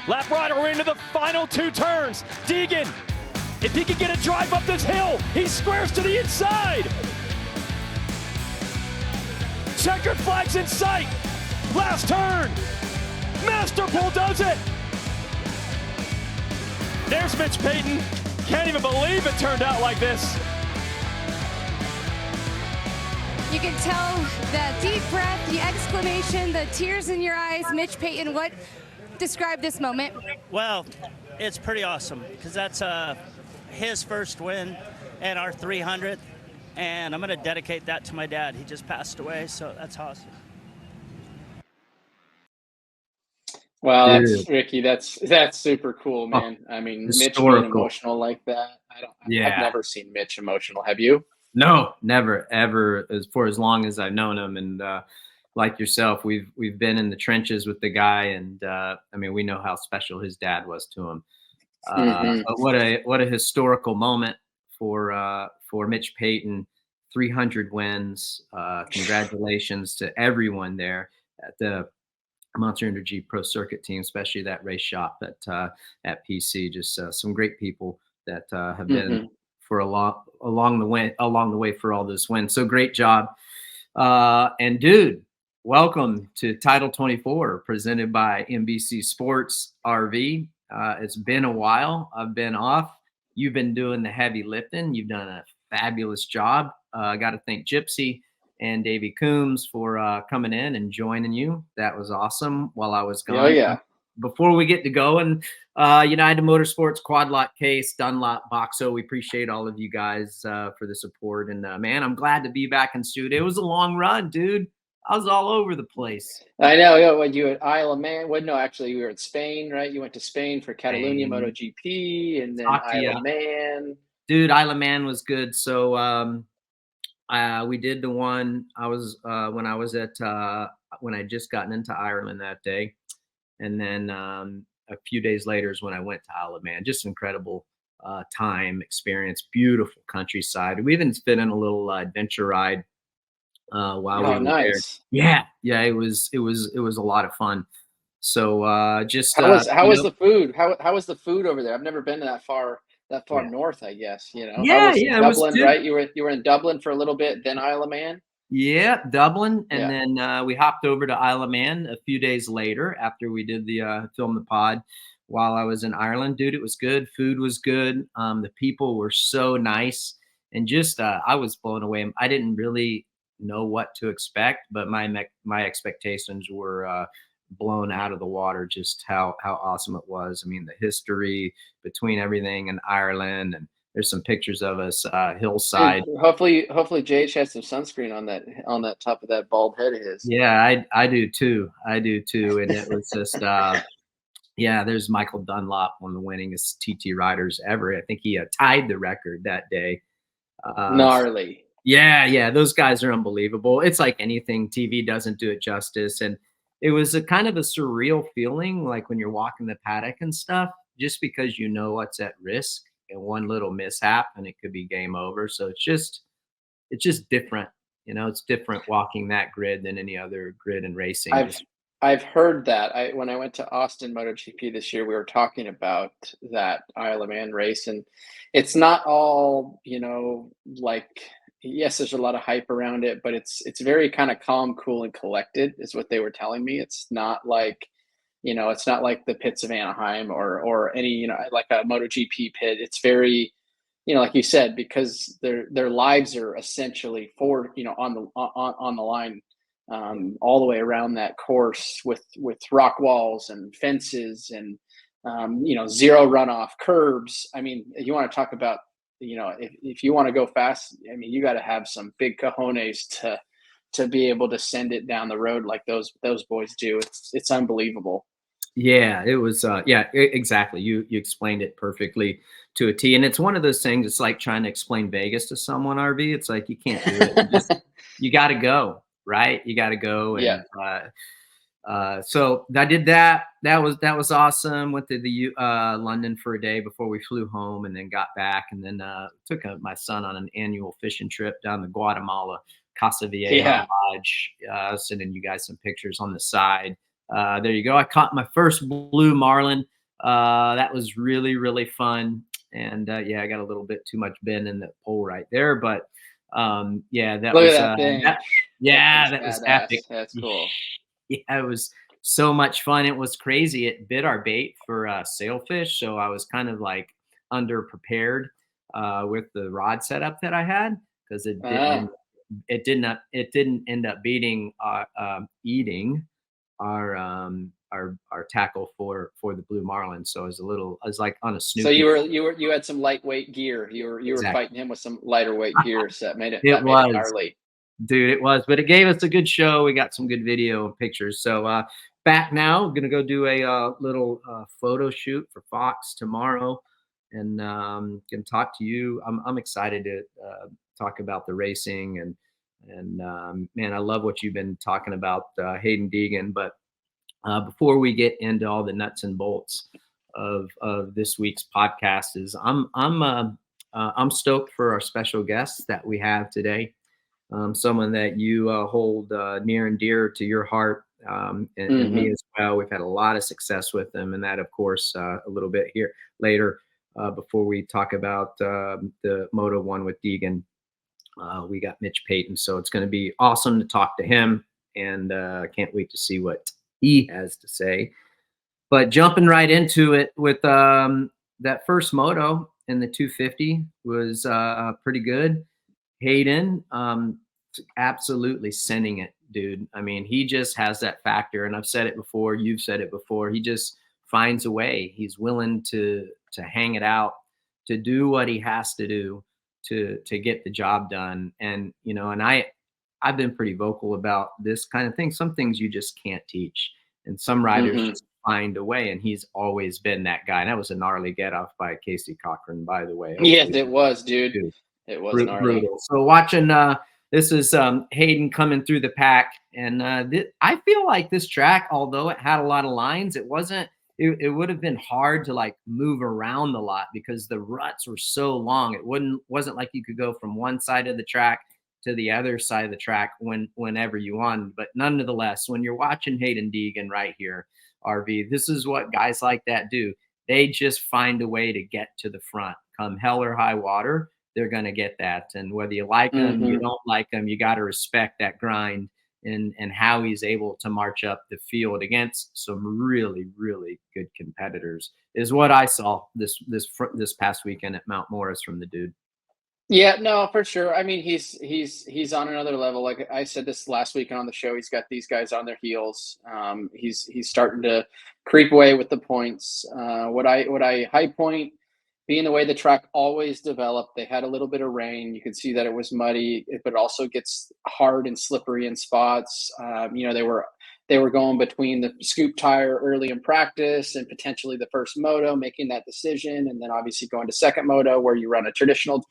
Lap rider, we're into the final 2 turns. Degan, if he can get a drive up this hill, he squares to the inside. Checkered flag's in sight. Last turn. Masterpool does it. There's Mitch Payton. Can't even believe it turned out like this. You can tell the deep breath, the exclamation, the tears in your eyes. Mitch Payton, what describe this moment? Well, it's pretty awesome because that's his first win and our 300th, and I'm going to dedicate that to my dad. He just passed away, so that's awesome. Well, that's Ricky. That's super cool, man. I mean, Mitch being emotional like that. I've never seen Mitch emotional. Have you? No, never, ever. For as long as I've known him, and like yourself, we've been in the trenches with the guy, and I mean, we know how special his dad was to him. But what a historical moment for Mitch Payton. 300 wins. Congratulations to everyone there at the Monster Energy Pro Circuit team, especially that race shop at PC. Just some great people that have been for along the way for all this wins. So great job. And dude, welcome to Title 24 presented by NBC Sports RV. It's been a while. I've been off. You've been doing the heavy lifting. You've done a fabulous job. I got to thank Gypsy and Davey Coombs for coming in and joining you. That was awesome while I was gone. Oh, yeah. Before we get to going, United Motorsports, Quad Lock Case, Dunlop, Boxo, we appreciate all of you guys for the support. And, man, I'm glad to be back in studio. It was a long run, dude. I was all over the place. I know. Yeah, when you were at Isle of Man. Well, no, actually, you were at Spain, right? You went to Spain for Catalunya MotoGP and then Isle of Man. Dude, Isle of Man was good. So we did the one I was when I was at when I just gotten into Ireland that day. And then a few days later is when I went to Isle of Man. Just incredible time, experience, beautiful countryside. We even fit in a little adventure ride while we were there. Yeah, it was a lot of fun. So just how was the food? How was the food over there? I've never been that far north, I guess. You know, it was Dublin, right? You were in Dublin for a little bit, then Isle of Man. Yeah, Dublin, and then we hopped over to Isle of Man a few days later after we did the film the pod. While I was in Ireland, dude, it was good. Food was good. The people were so nice, and just I was blown away. I didn't really know what to expect, but my expectations were blown out of the water. Just how awesome it was. I mean, the history between everything in Ireland, and there's some pictures of us hillside. Dude, hopefully JH has some sunscreen on that top of that bald head of his. Yeah, I do too. And it was just there's Michael Dunlop, one of the winningest TT riders ever. I think he tied the record that day. Gnarly. Yeah, those guys are unbelievable. It's like anything, TV doesn't do it justice. And it was a kind of a surreal feeling, like when you're walking the paddock and stuff, just because you know what's at risk. And one little mishap and it could be game over. So it's just different. You know, it's different walking that grid than any other grid in racing. I've heard that. When I went to Austin MotoGP this year, we were talking about that Isle of Man race, and it's not all, you know, like, yes, there's a lot of hype around it, but it's very kind of calm, cool, and collected is what they were telling me. It's not like, you know, it's not like the pits of Anaheim or any, you know, like a MotoGP pit. It's very, you know, like you said, because their lives are essentially on the line all the way around that course with rock walls and fences and you know, zero runoff curbs. I mean, you want to talk about, you know, if you want to go fast, I mean, you got to have some big cojones to be able to send it down the road like those boys do. It's unbelievable. Yeah, it was. Exactly. You explained it perfectly to a T. And it's one of those things. It's like trying to explain Vegas to someone. RV. It's like you can't do it. You got to go, right? You got to go. And, so I did that. That was awesome. Went to the London for a day before we flew home, and then got back, and then took my son on an annual fishing trip down the Guatemala Casa Vieja Lodge. Sending you guys some pictures on the side. there you go. I caught my first blue marlin. That was really, really fun. And yeah, I got a little bit too much bend in the pole right there, but yeah, that Look was at that thing. that was Badass. epic. That's cool. Yeah, it was so much fun. It was crazy. It bit our bait for sailfish, so I was kind of like underprepared with the rod setup that I had because it didn't end up beating eating our tackle for the blue marlin. So I was like on a So Snoopy. you had some lightweight gear. You were Exactly. fighting him with some lighter weight gear, so that made it It was. gnarly. Dude, it was, but it gave us a good show. We got some good video and pictures. So back now, I'm gonna go do a little photo shoot for Fox tomorrow, and can talk to you. I'm excited to talk about the racing and man, I love what you've been talking about, Hayden Degan. But before we get into all the nuts and bolts of this week's podcast, is I'm stoked for our special guests that we have today. Someone that you hold near and dear to your heart, and me as well. We've had a lot of success with them, and that, of course, a little bit here later before we talk about the Moto one with Degan. We got Mitch Payton, so it's going to be awesome to talk to him, and can't wait to see what he has to say. But jumping right into it with that first moto in the 250 was pretty good. Hayden, absolutely sending it, dude. I mean, he just has that factor, and I've said it before. You've said it before. He just finds a way. He's willing to hang it out, to do what he has to do to get the job done. And and I've been pretty vocal about this kind of thing. Some things you just can't teach, and some riders just find a way. And he's always been that guy. And that was a gnarly get off by Casey Cochran, by the way. Yes, it was, dude. It was gnarly. Brutal. So watching this is Hayden coming through the pack, and I feel like this track, although it had a lot of lines, it would have been hard to like move around a lot because the ruts were so long. It wasn't like you could go from one side of the track to the other side of the track whenever you wanted. But nonetheless, when you're watching Hayden Degan right here, RV, this is what guys like that do. They just find a way to get to the front, come hell or high water. They're going to get that. And whether you like them, you don't like them, you got to respect that grind and how he's able to march up the field against some really, really good competitors is what I saw this past weekend at Mount Morris from the dude. Yeah, no, for sure. I mean, he's on another level. Like I said this last weekend on the show, he's got these guys on their heels. He's starting to creep away with the points. What I high point, being the way the track always developed, they had a little bit of rain. You could see that it was muddy, but it also gets hard and slippery in spots. They were going between the scoop tire early in practice and potentially the first moto, making that decision, and then obviously going to second moto where you run a traditional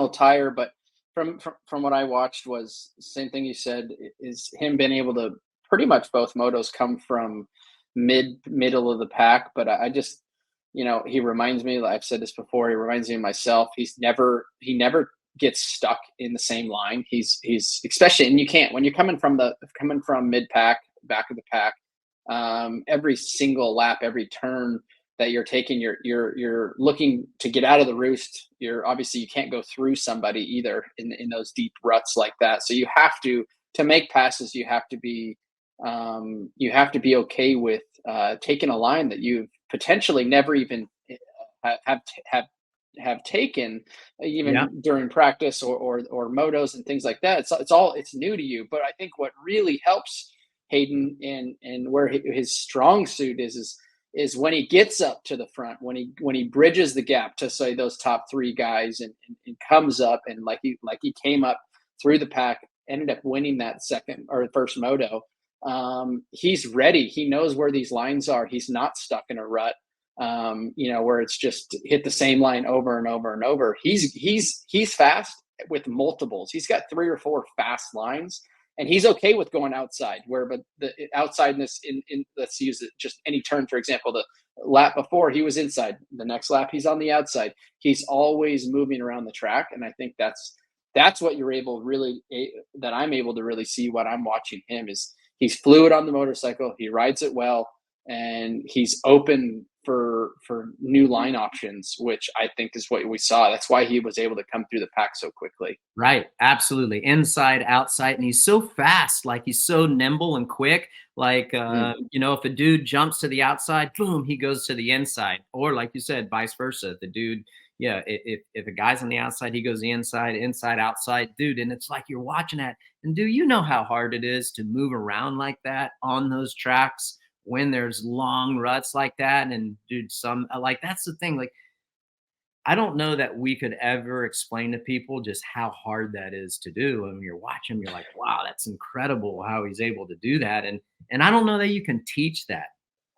tire. But from what I watched was the same thing you said, is him being able to pretty much both motos come from middle of the pack. But I just, he reminds me, I've said this before, he reminds me of myself. He never gets stuck in the same line. He's especially, and you can't, when you're coming from mid pack, back of the pack, every single lap, every turn that you're taking, you're looking to get out of the roost. Obviously you can't go through somebody either in those deep ruts like that. So you have to make passes, you have to be okay with taking a line that you've potentially never even have taken, even during practice or motos and things like that. It's new to you. But I think what really helps Hayden and where his strong suit is when he gets up to the front, when he bridges the gap to, say, those top three guys and comes up, and like he came up through the pack, ended up winning that second or first moto. He's ready. He knows where these lines are. He's not stuck in a rut, where it's just hit the same line over and over and over. He's fast with multiples. He's got 3 or 4 fast lines. And he's okay with going outside, but the outsideness in let's use it, just any turn, for example, the lap before he was inside, the next lap he's on the outside. He's always moving around the track, and I think that's what you're able that I'm able to really see when I'm watching him is he's fluid on the motorcycle. He rides it well, and he's open for new line options, which I think is what we saw. That's why he was able to come through the pack so quickly. Right. Absolutely. Inside, outside. And he's so fast. Like, he's so nimble and quick. Like, you know, if a dude jumps to the outside, boom, he goes to the inside. Or like you said, vice versa. The dude, yeah, if a guy's on the outside, he goes the inside, outside, dude. And it's like you're watching that. And do you know how hard it is to move around like that on those tracks when there's long ruts like that? And dude, like, that's the thing. Like, I don't know that we could ever explain to people just how hard that is to do. And when you're watching, you're like, wow, that's incredible how he's able to do that. And I don't know that you can teach that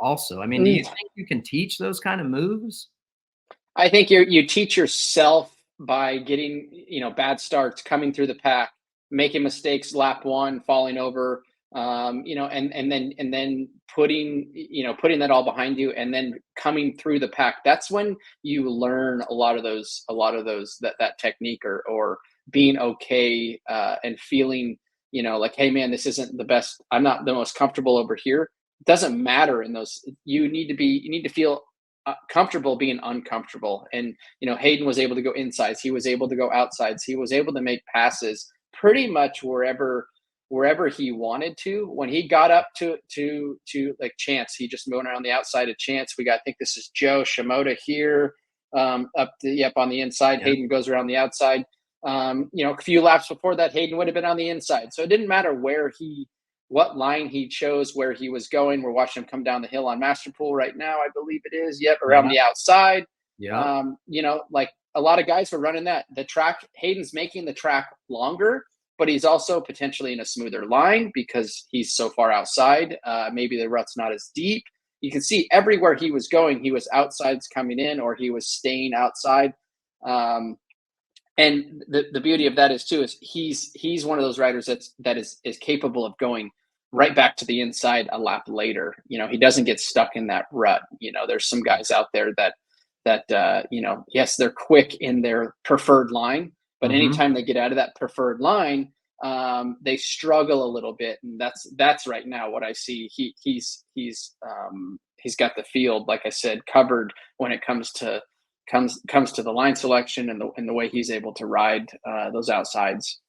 also. I mean, do you think you can teach those kind of moves? I think you teach yourself by getting, you know, bad starts, coming through the pack, making mistakes, lap one, falling over, you know, and then putting that all behind you, and then coming through the pack. That's when you learn a lot of those that technique, or being okay, and feeling, you know, like, hey man, this isn't the best. I'm not the most comfortable over here. It doesn't matter in those. You need to feel comfortable being uncomfortable. And, you know, Hayden was able to go insides. He was able to go outsides. He was able to make passes pretty much wherever he wanted to. When he got up to like Chance, he just went around the outside of Chance. I think this is Joe Shimoda here, on the inside. Yeah. Hayden goes around the outside. You know, a few laps before that, Hayden would have been on the inside. So it didn't matter what line he chose, where he was going. We're watching him come down the hill on Masterpool right now, I believe it is. Yep, around the outside. Yeah. You know, like, a lot of guys were running that. The track, Hayden's making the track longer, but he's also potentially in a smoother line because he's so far outside. Maybe the rut's not as deep. You can see everywhere he was going, he was outsides coming in, or he was staying outside. And the beauty of that is he's one of those riders that is capable of going right back to the inside a lap later. You know, he doesn't get stuck in that rut. You know, there's some guys out there that you know, yes, they're quick in their preferred line, but anytime they get out of that preferred line, they struggle a little bit. And that's right now what I see. He's got the field, like I said, covered when it comes to the line selection and the way he's able to ride those outsides.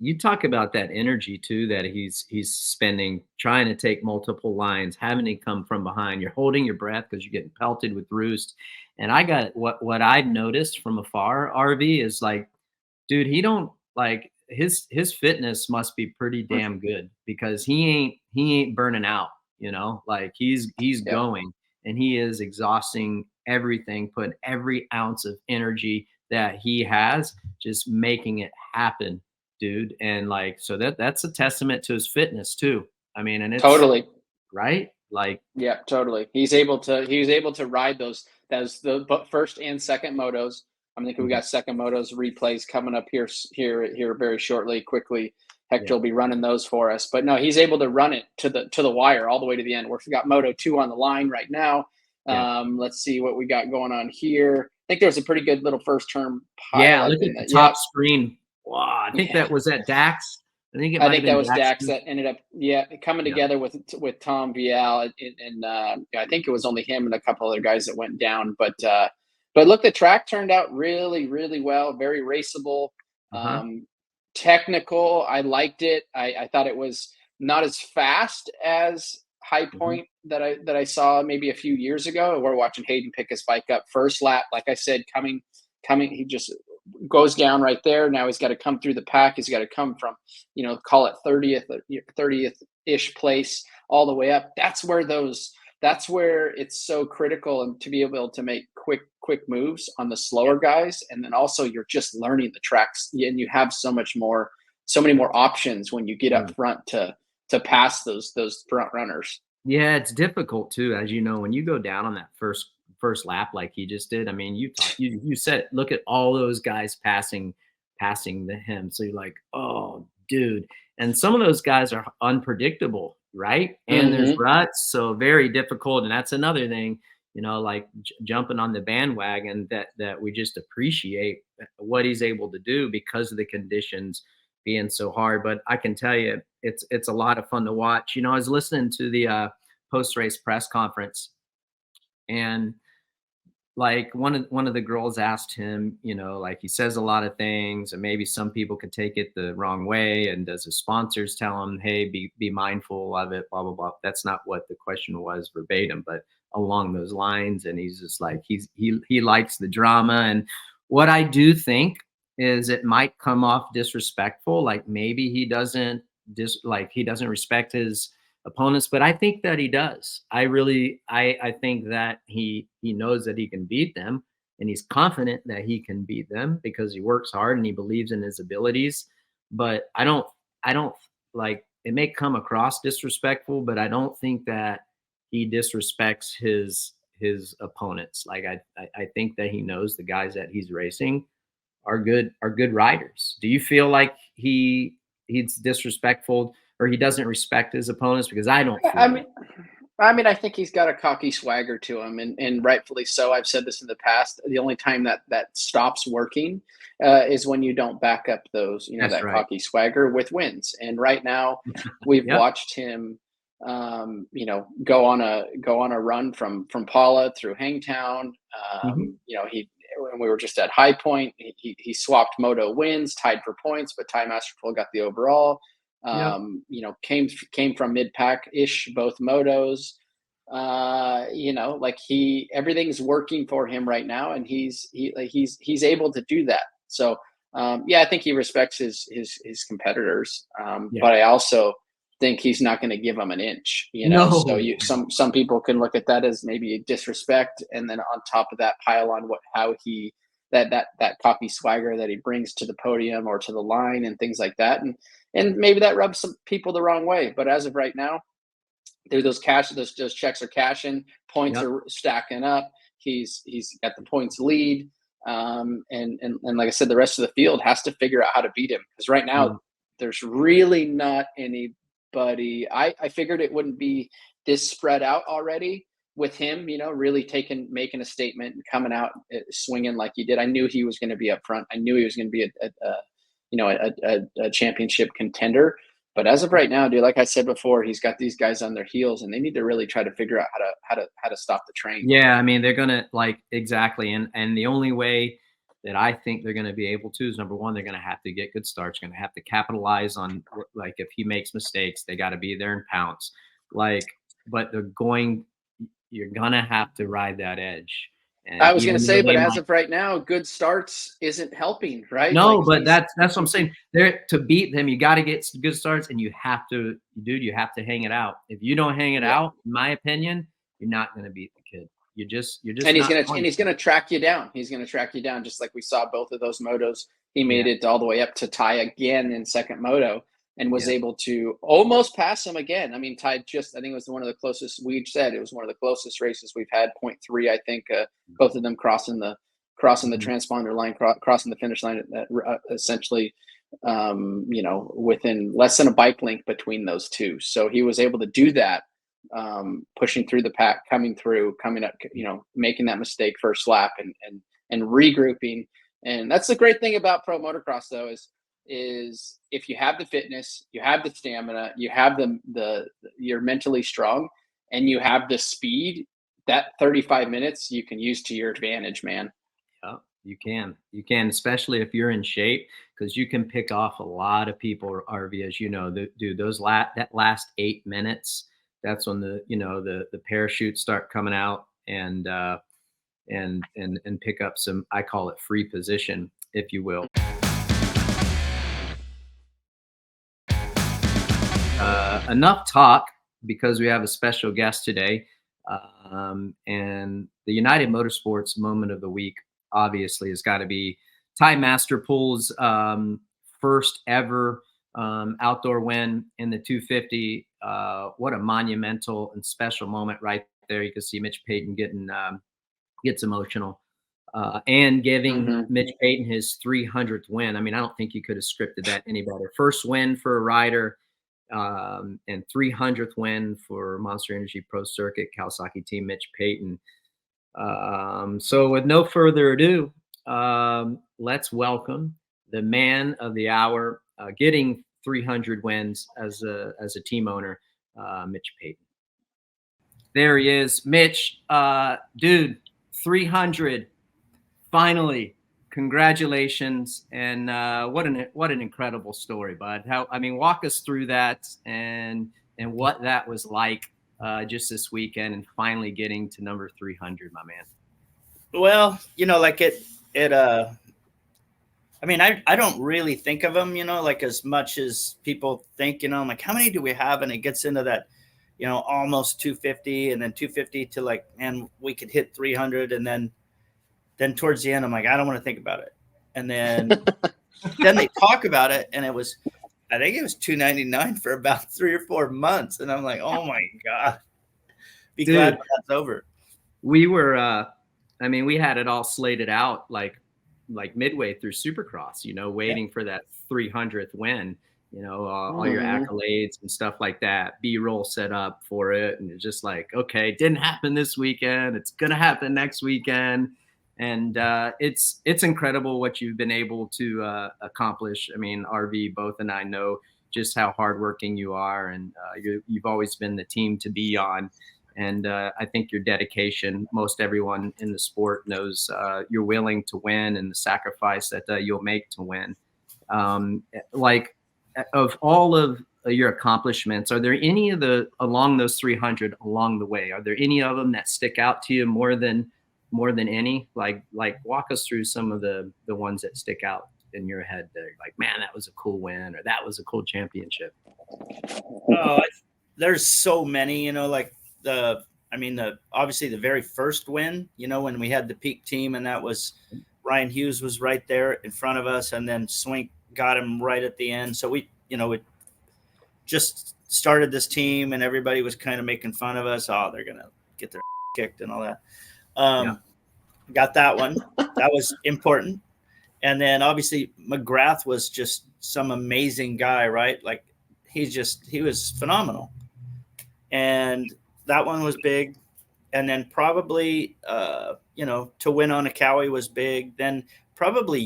You talk about that energy too, that he's spending trying to take multiple lines, having to come from behind. You're holding your breath because you're getting pelted with roost. And I got what I've noticed from afar, RV, is like, dude, he don't, like, his fitness must be pretty damn good, because he ain't burning out, you know, like he's going, and he is exhausting everything, putting every ounce of energy that he has, just making it happen, dude. And like, so that's a testament to his fitness too. I mean, and it's totally right. Like, yeah, totally. He was able to ride the first and second motos. I'm thinking we got second motos replays coming up here very shortly, quickly. Hector will be running those for us. But no, he's able to run it to the wire all the way to the end. We've got Moto 2 on the line right now. Let's see what we got going on here. I think there was a pretty good little first term pilot. Yeah, look at the top screen. Wow, I think that was at Dax. I think that was Dax that ended up coming together with Tom Vial, and I think it was only him and a couple other guys that went down. But look, the track turned out really, really well. Very raceable, technical. I liked it. I thought it was not as fast as High Point that I saw maybe a few years ago. We're watching Hayden pick his bike up first lap. Like I said, coming, he just goes down right there. Now he's got to come through the pack. He's got to come from, you know, call it 30th ish place all the way up. That's where it's so critical, and to be able to make quick moves on the slower guys. And then also you're just learning the tracks, and you have so many more options when you get up front to pass those front runners. Yeah, it's difficult too, as you know, when you go down on that first lap like he just did. I mean, you said, look at all those guys passing him. So you're like, oh, dude. And some of those guys are unpredictable, right? And there's ruts, so very difficult. And that's another thing, you know, like jumping on the bandwagon that we just appreciate what he's able to do because of the conditions being so hard. But I can tell you, it's a lot of fun to watch. You know, I was listening to the post-race press conference, and like one of the girls asked him, you know, like he says a lot of things and maybe some people could take it the wrong way. And does his sponsors tell him, hey, be mindful of it, blah, blah, blah. That's not what the question was verbatim, but along those lines. And he's just like, he likes the drama. And what I do think is it might come off disrespectful. Like maybe he doesn't respect his opponents, but I think that he does. I think that he knows that he can beat them, and he's confident that he can beat them because he works hard and he believes in his abilities. But I don't like, it may come across disrespectful, but I don't think that he disrespects his opponents. Like I think that he knows the guys that he's racing are good riders. Do you feel like he's disrespectful or he doesn't respect his opponents? Because I don't. I mean, I think he's got a cocky swagger to him, and rightfully so. I've said this in the past. The only time that stops working is when you don't back up those, you know, That's that right. cocky swagger with wins. And right now, we've watched him, you know, go on a run from Paula through Hangtown. You know, when we were just at High Point, he swapped moto wins, tied for points, but Ty Masterful got the overall. You know, came from mid-pack ish, both motos. You know, like everything's working for him right now, and he's able to do that. So I think he respects his competitors. But I also think he's not going to give them an inch, you know. So some people can look at that as maybe disrespect, and then on top of that pile on that cocky swagger that he brings to the podium or to the line and things like that. And maybe that rubs some people the wrong way. But as of right now, those checks are cashing, points are stacking up. He's got the points lead. And like I said, the rest of the field has to figure out how to beat him. Because right now there's really not anybody. I figured it wouldn't be this spread out already with him, you know, really making a statement and coming out swinging like he did. I knew he was going to be up front. I knew he was going to be a championship contender. But as of right now, dude, like I said before, he's got these guys on their heels, and they need to really try to figure out how to stop the train. Yeah, I mean, they're gonna exactly, and the only way that I think they're going to be able to is, number one, they're going to have to get good starts. Going to have to capitalize on, like, if he makes mistakes, they got to be there and pounce. Like, but you're going to have to ride that edge. And I was going to say, but as of right now, good starts isn't helping, right? No, like, but that's what I'm saying. There, to beat them, you got to get good starts, and you have to hang it out. If you don't hang it out, in my opinion, you're not going to beat the kid. You're just. And he's gonna track you down. He's gonna track you down, just like we saw both of those motos. He made it all the way up to Ty again in second moto, and was able to almost pass him again. I mean, Ty I think it was one of the closest. We said it was one of the closest races we've had. 0.3, I think. Both of them crossing the transponder line, crossing the finish line, essentially, within less than a bike length between those two. So he was able to do that. Pushing through the pack, coming up, making that mistake first lap and regrouping. And that's the great thing about pro motocross, though, is if you have the fitness, you have the stamina, you have you're mentally strong, and you have the speed, that 35 minutes you can use to your advantage, man. Yeah, you can, especially if you're in shape, because you can pick off a lot of people, RV, as you know, dude, that last 8 minutes, that's when the parachutes start coming out and pick up some, I call it free position, if you will. Enough talk, because we have a special guest today, and the United Motorsports moment of the week obviously has got to be Ty Masterpool's first ever outdoor win in the 250. What a monumental and special moment right there. You can see Mitch Payton gets emotional, and giving Mitch Payton his 300th win. I mean, I don't think you could have scripted that any better. First win for a rider, and 300th win for Monster Energy Pro Circuit Kawasaki team, Mitch Payton. So with no further ado, let's welcome the man of the hour, getting 300 wins as a team owner, Mitch Payton. There he is, Mitch. Dude, 300, finally. Congratulations, and what an incredible story, bud. Walk us through that and what that was like just this weekend, and finally getting to number 300, my man. Well, like I don't really think of them, like as much as people think, I'm like, how many do we have? And it gets into that, almost 250, and then 250 to like, man, we could hit 300. And then towards the end, I'm like, I don't want to think about it. And then, then they talk about it. And I think it was 299 for about 3 or 4 months. And I'm like, oh my God, be Dude, glad when that's over. We were, we had it all slated out like midway through Supercross, waiting for that 300th win, all your accolades and stuff like that, B-roll set up for it. And it's just like, okay, didn't happen this weekend. It's going to happen next weekend. And it's incredible what you've been able to accomplish. RV, both and I know just how hardworking you are, and you've always been the team to be on. And I think your dedication, most everyone in the sport knows you're willing to win, and the sacrifice that you'll make to win. Of all of your accomplishments, are there any of along those 300 along the way? Are there any of them that stick out to you more than any? Like walk us through some of the ones that stick out in your head. That are like, man, that was a cool win, or that was a cool championship. There's so many, obviously the very first win, when we had the peak team, and that was Ryan Hughes was right there in front of us, and then Swink got him right at the end. So we just started this team, and everybody was kind of making fun of us. Oh, they're gonna get their kicked and all that. Got that one. That was important. And then obviously McGrath was just some amazing guy, right? Like he was phenomenal. And that one was big. And then probably, to win on a Cowie was big. Then probably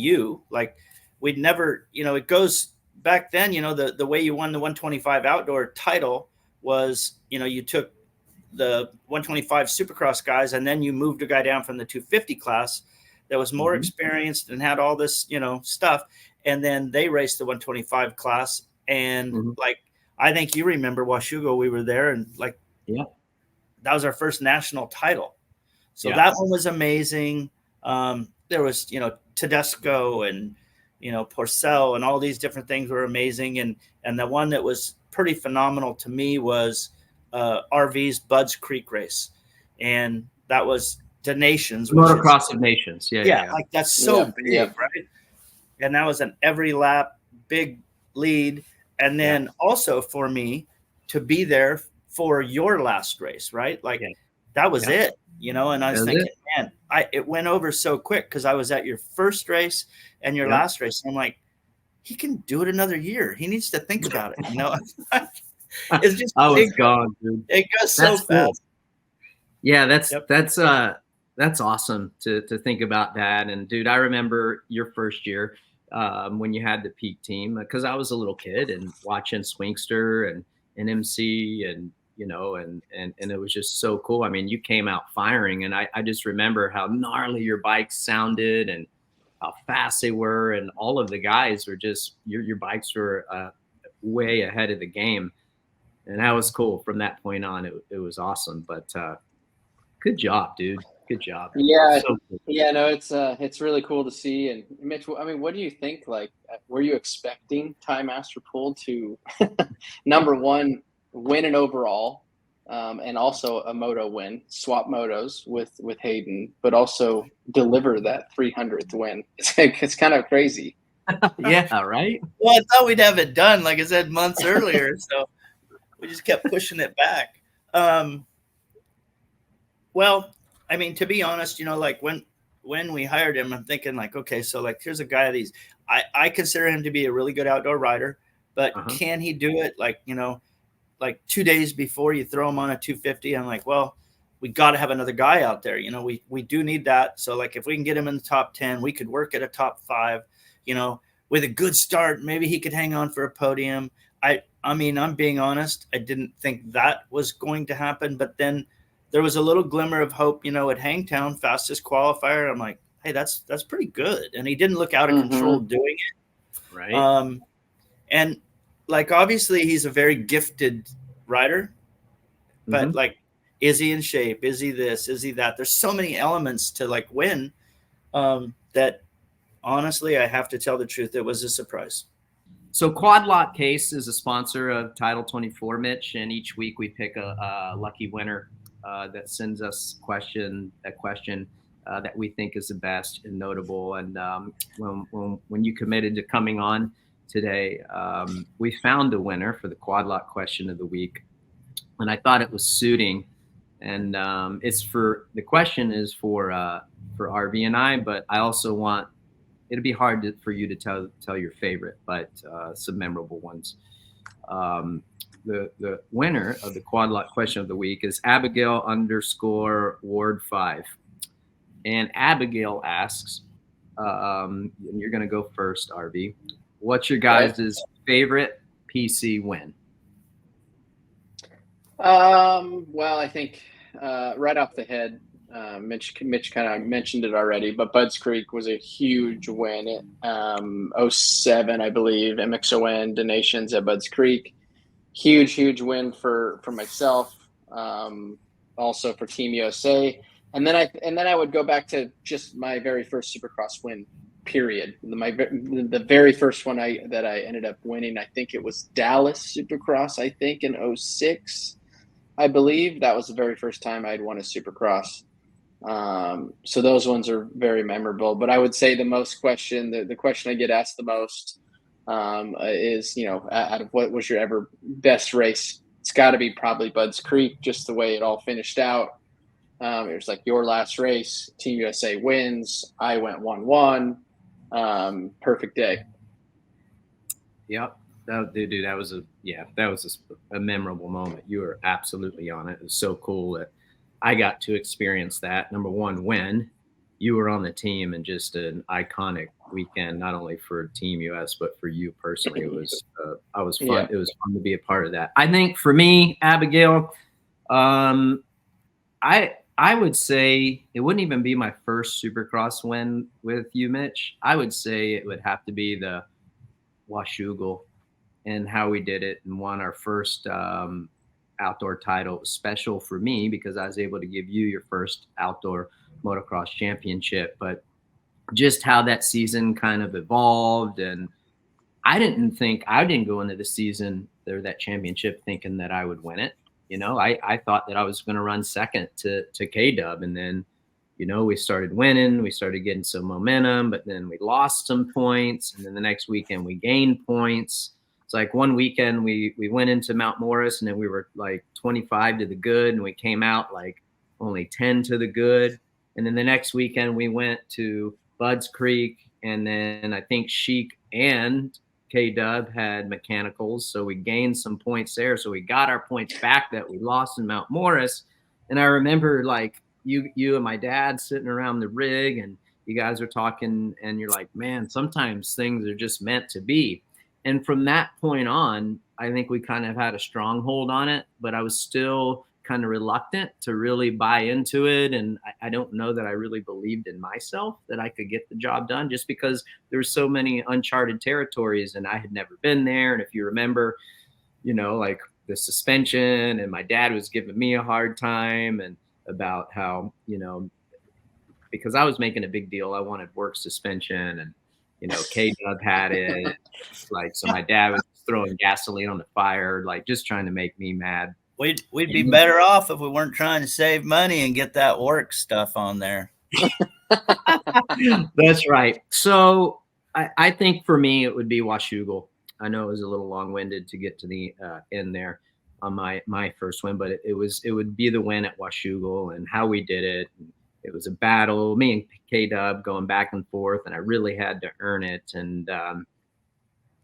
we'd never, it goes back then, the way you won the 125 outdoor title was, you took the 125 Supercross guys, and then you moved a guy down from the 250 class that was more experienced and had all this, stuff. And then they raced the 125 class. And I think you remember Washougal, we were there, and that was our first national title. So that one was amazing. There was, Tedesco and, Porcel, and all these different things were amazing. And the one that was pretty phenomenal to me was RV's Bud's Creek race. And that was the Nations. Motocross of Nations. Yeah. Like that's so big, right? And that was an every lap big lead. And then also for me to be there for your last race, right? Like that was it, and I was thinking, man, it went over so quick because I was at your first race and your last race. And I'm like, he can do it another year. He needs to think about it, It's just I was gone, dude. It goes so fast. Cool. Yeah, that's awesome to think about that. And dude, I remember your first year when you had the peak team, because I was a little kid and watching Swinkster and MC and it was just so cool. I mean, you came out firing, and I just remember how gnarly your bikes sounded and how fast they were, and all of the guys were just your bikes were way ahead of the game. And that was cool. From that point on, it was awesome. But good job, dude. Good job. Yeah. So cool. Yeah, no, it's really cool to see. And Mitch, what do you think? Like, were you expecting Ty Masterpool to number one, win an overall, and also a moto win, swap motos with Hayden, but also deliver that 300th win? It's kind of crazy. Yeah, right? Well, I thought we'd have it done, like I said, months earlier. So we just kept pushing it back. Well, I mean, to be honest, like when we hired him, I'm thinking like, okay, so like here's a guy that I consider him to be a really good outdoor rider, but can he do it? Like, like 2 days before you throw him on a 250, I'm like, well, we got to have another guy out there. We do need that. So like if we can get him in the top 10, we could work at a top 5, with a good start, maybe he could hang on for a podium. I mean, I'm being honest. I didn't think that was going to happen, but then there was a little glimmer of hope, at Hangtown, fastest qualifier. I'm like, hey, that's pretty good. And he didn't look out of control doing it. Right. And like, obviously he's a very gifted rider, but like, is he in shape? Is he this? Is he that? There's so many elements to like win that honestly, I have to tell the truth. It was a surprise. So Quad Lock Case is a sponsor of Title 24, Mitch, and each week we pick a lucky winner that sends us a question that we think is the best and notable. And when you committed to coming on today, we found a winner for the Quad Lock question of the week, and I thought it was suiting. And the question is for RV and I, but I also want. It'd be hard for you to tell your favorite, but some memorable ones. The winner of the Quad Lock question of the week is Abigail _Ward 5. And Abigail asks, and you're going to go first, RV. What's your guys' favorite PC win? Well, I think right off the head, Mitch kind of mentioned it already, but Budds Creek was a huge win. 07, I believe, MXON donations at Budds Creek. Huge win for myself. Also for Team USA. And then I would go back to just my very first Supercross win, period. The very first one that I ended up winning, I think it was Dallas Supercross, I think in 06, I believe. That was the very first time I'd won a Supercross. So those ones are very memorable, but I would say the question I get asked the most is, out of what was your ever best race? It's got to be probably Budds Creek, just the way it all finished out. It was like your last race, Team USA wins. I went 1-1. Perfect day. Yep. Dude, that was a memorable moment. You were absolutely on it. It was so cool that I got to experience that. Number one, when you were on the team, and just an iconic weekend, not only for Team US, but for you personally. It was fun. Yeah. It was fun to be a part of that. I think for me, Abigail, I would say it wouldn't even be my first Supercross win with you, Mitch. I would say it would have to be the Washougal and how we did it and won our first outdoor title. It was special for me because I was able to give you your first outdoor motocross championship, but just how that season kind of evolved. And I didn't go into the season or that championship thinking that I would win it. I thought that I was going to run second to K-Dub. And then, we started winning, we started getting some momentum, but then we lost some points. And then the next weekend we gained points. It's like one weekend we went into Mount Morris and then we were like 25 to the good and we came out like only 10 to the good. And then the next weekend we went to Budds Creek, and then I think Sheik and K-Dub had mechanicals. So we gained some points there. So we got our points back that we lost in Mount Morris. And I remember like you and my dad sitting around the rig and you guys are talking and you're like, man, sometimes things are just meant to be. And from that point on, I think we kind of had a stronghold on it, but I was still kind of reluctant to really buy into it. And I don't know that I really believed in myself that I could get the job done, just because there were so many uncharted territories and I had never been there. And if you remember, like the suspension, and my dad was giving me a hard time and about how, because I was making a big deal. I wanted work suspension and, K-Dub had it. So my dad was throwing gasoline on the fire, like just trying to make me mad. We'd be better off if we weren't trying to save money and get that work stuff on there. That's right. So I think for me, it would be Washougal. I know it was a little long-winded to get to the end there on my first win, but it would be the win at Washougal and how we did it. It was a battle, me and K-Dub going back and forth, and I really had to earn it. And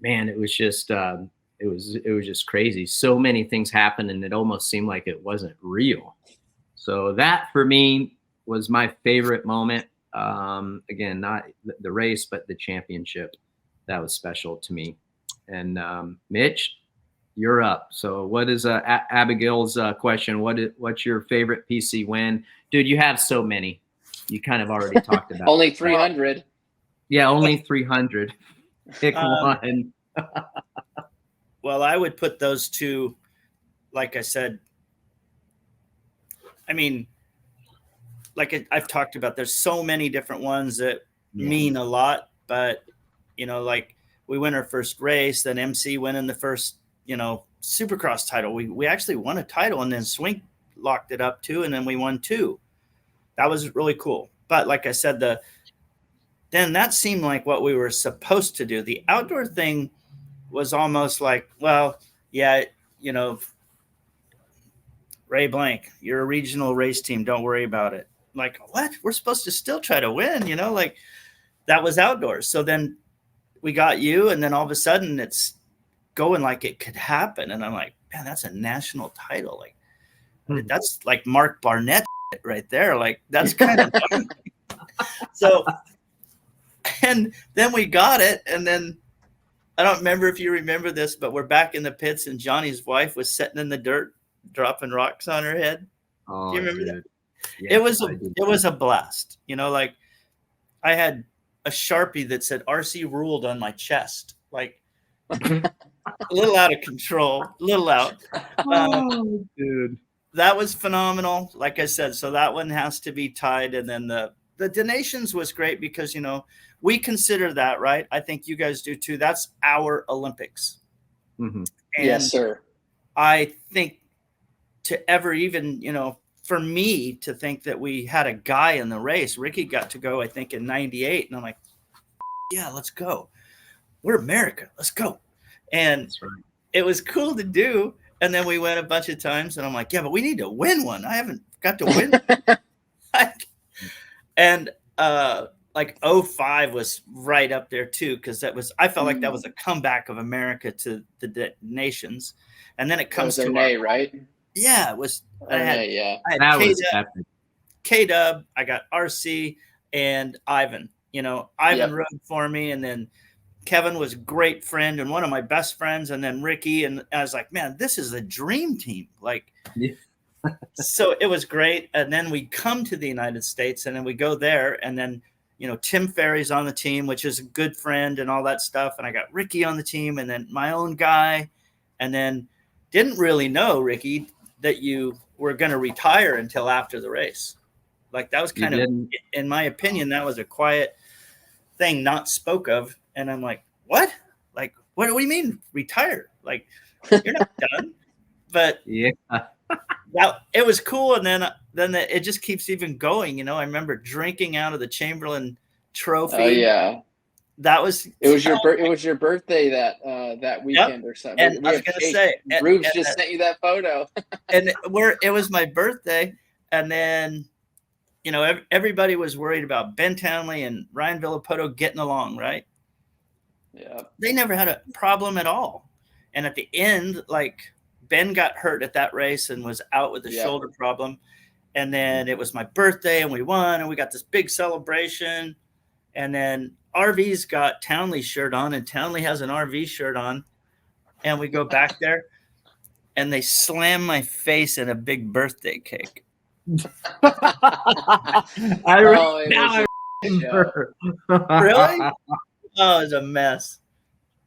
man, it was just it was just crazy. So many things happened, and it almost seemed like it wasn't real. So that for me was my favorite moment. Again, not the race, but the championship. that was special to me. And Mitch, you're up. So what is Abigail's question? What's your favorite PC win? Dude, you have so many. You kind of already talked about Only 300. Yeah, only 300. Pick one. Well, I would put those two, like I said, I mean, like I've talked about, there's so many different ones that mean a lot, but, you know, like we win our first race, then MC winning the first, you know, Supercross title. We actually won a title, and then Swink locked it up too, and then we won 2. That was really cool. But like I said, then that seemed like what we were supposed to do. The outdoor thing was almost like, well, yeah, you know, Ray Blank, you're a regional race team. Don't worry about it. Like, what? We're supposed to still try to win, you know, like that was outdoors. So then we got you, and then all of a sudden it's going like it could happen. And I'm like, man, that's a national title. Like, that's like Mark Barnett right there. Like, that's kind of so. And then we got it, and then I don't remember if you remember this, but we're back in the pits, and Johnny's wife was sitting in the dirt, dropping rocks on her head. Oh, do you remember that? Yeah, it was a blast. You know, like I had a Sharpie that said RC ruled on my chest, like a little out of control, a little out. Dude, that was phenomenal. Like I said, so that one has to be tied. And then the donations was great because, you know, we consider that, right? I think you guys do too. That's our Olympics. Mm-hmm. Yes, sir. I think to ever even, you know, for me to think that we had a guy in the race, Ricky got to go, I think, in 98. And I'm like, yeah, let's go. We're America. Let's go. And it was cool to do. And then we went a bunch of times, and I'm like, yeah, but we need to win one. I haven't got to win. And like 05 was right up there too, because I felt like that was a comeback of America to the nations. And then it comes to right? Yeah, it was. I had K-Dub, I got RC and Ivan. You know, Ivan rode for me, and then Kevin was a great friend and one of my best friends, and then Ricky. And I was like, man, this is a dream team. Like, so it was great. And then we come to the United States, and then we go there, and then, you know, Tim Ferry's on the team, which is a good friend and all that stuff. And I got Ricky on the team, and then my own guy, and then didn't really know, Ricky, that you were going to retire until after the race. Like, that was kind of, in my opinion, that was a quiet thing not spoke of. And I'm like, what? Like, what do you mean retire? Like, you're not done. But yeah, it was cool. And then it just keeps even going. You know, I remember drinking out of the Chamberlain trophy. Oh yeah. That was it was your birthday that weekend or something. And I was gonna say, Rubes just sent you that photo. And it was my birthday, and then, you know, everybody was worried about Ben Townley and Ryan Villopoto getting along, right? Yeah, they never had a problem at all. And at the end, like, Ben got hurt at that race and was out with a shoulder problem. And then it was my birthday, and we won, and we got this big celebration. And then RV's got Townley's shirt on, and Townley has an RV shirt on. And we go back there, and they slam my face in a big birthday cake. I remember. Really? Oh, it was a mess.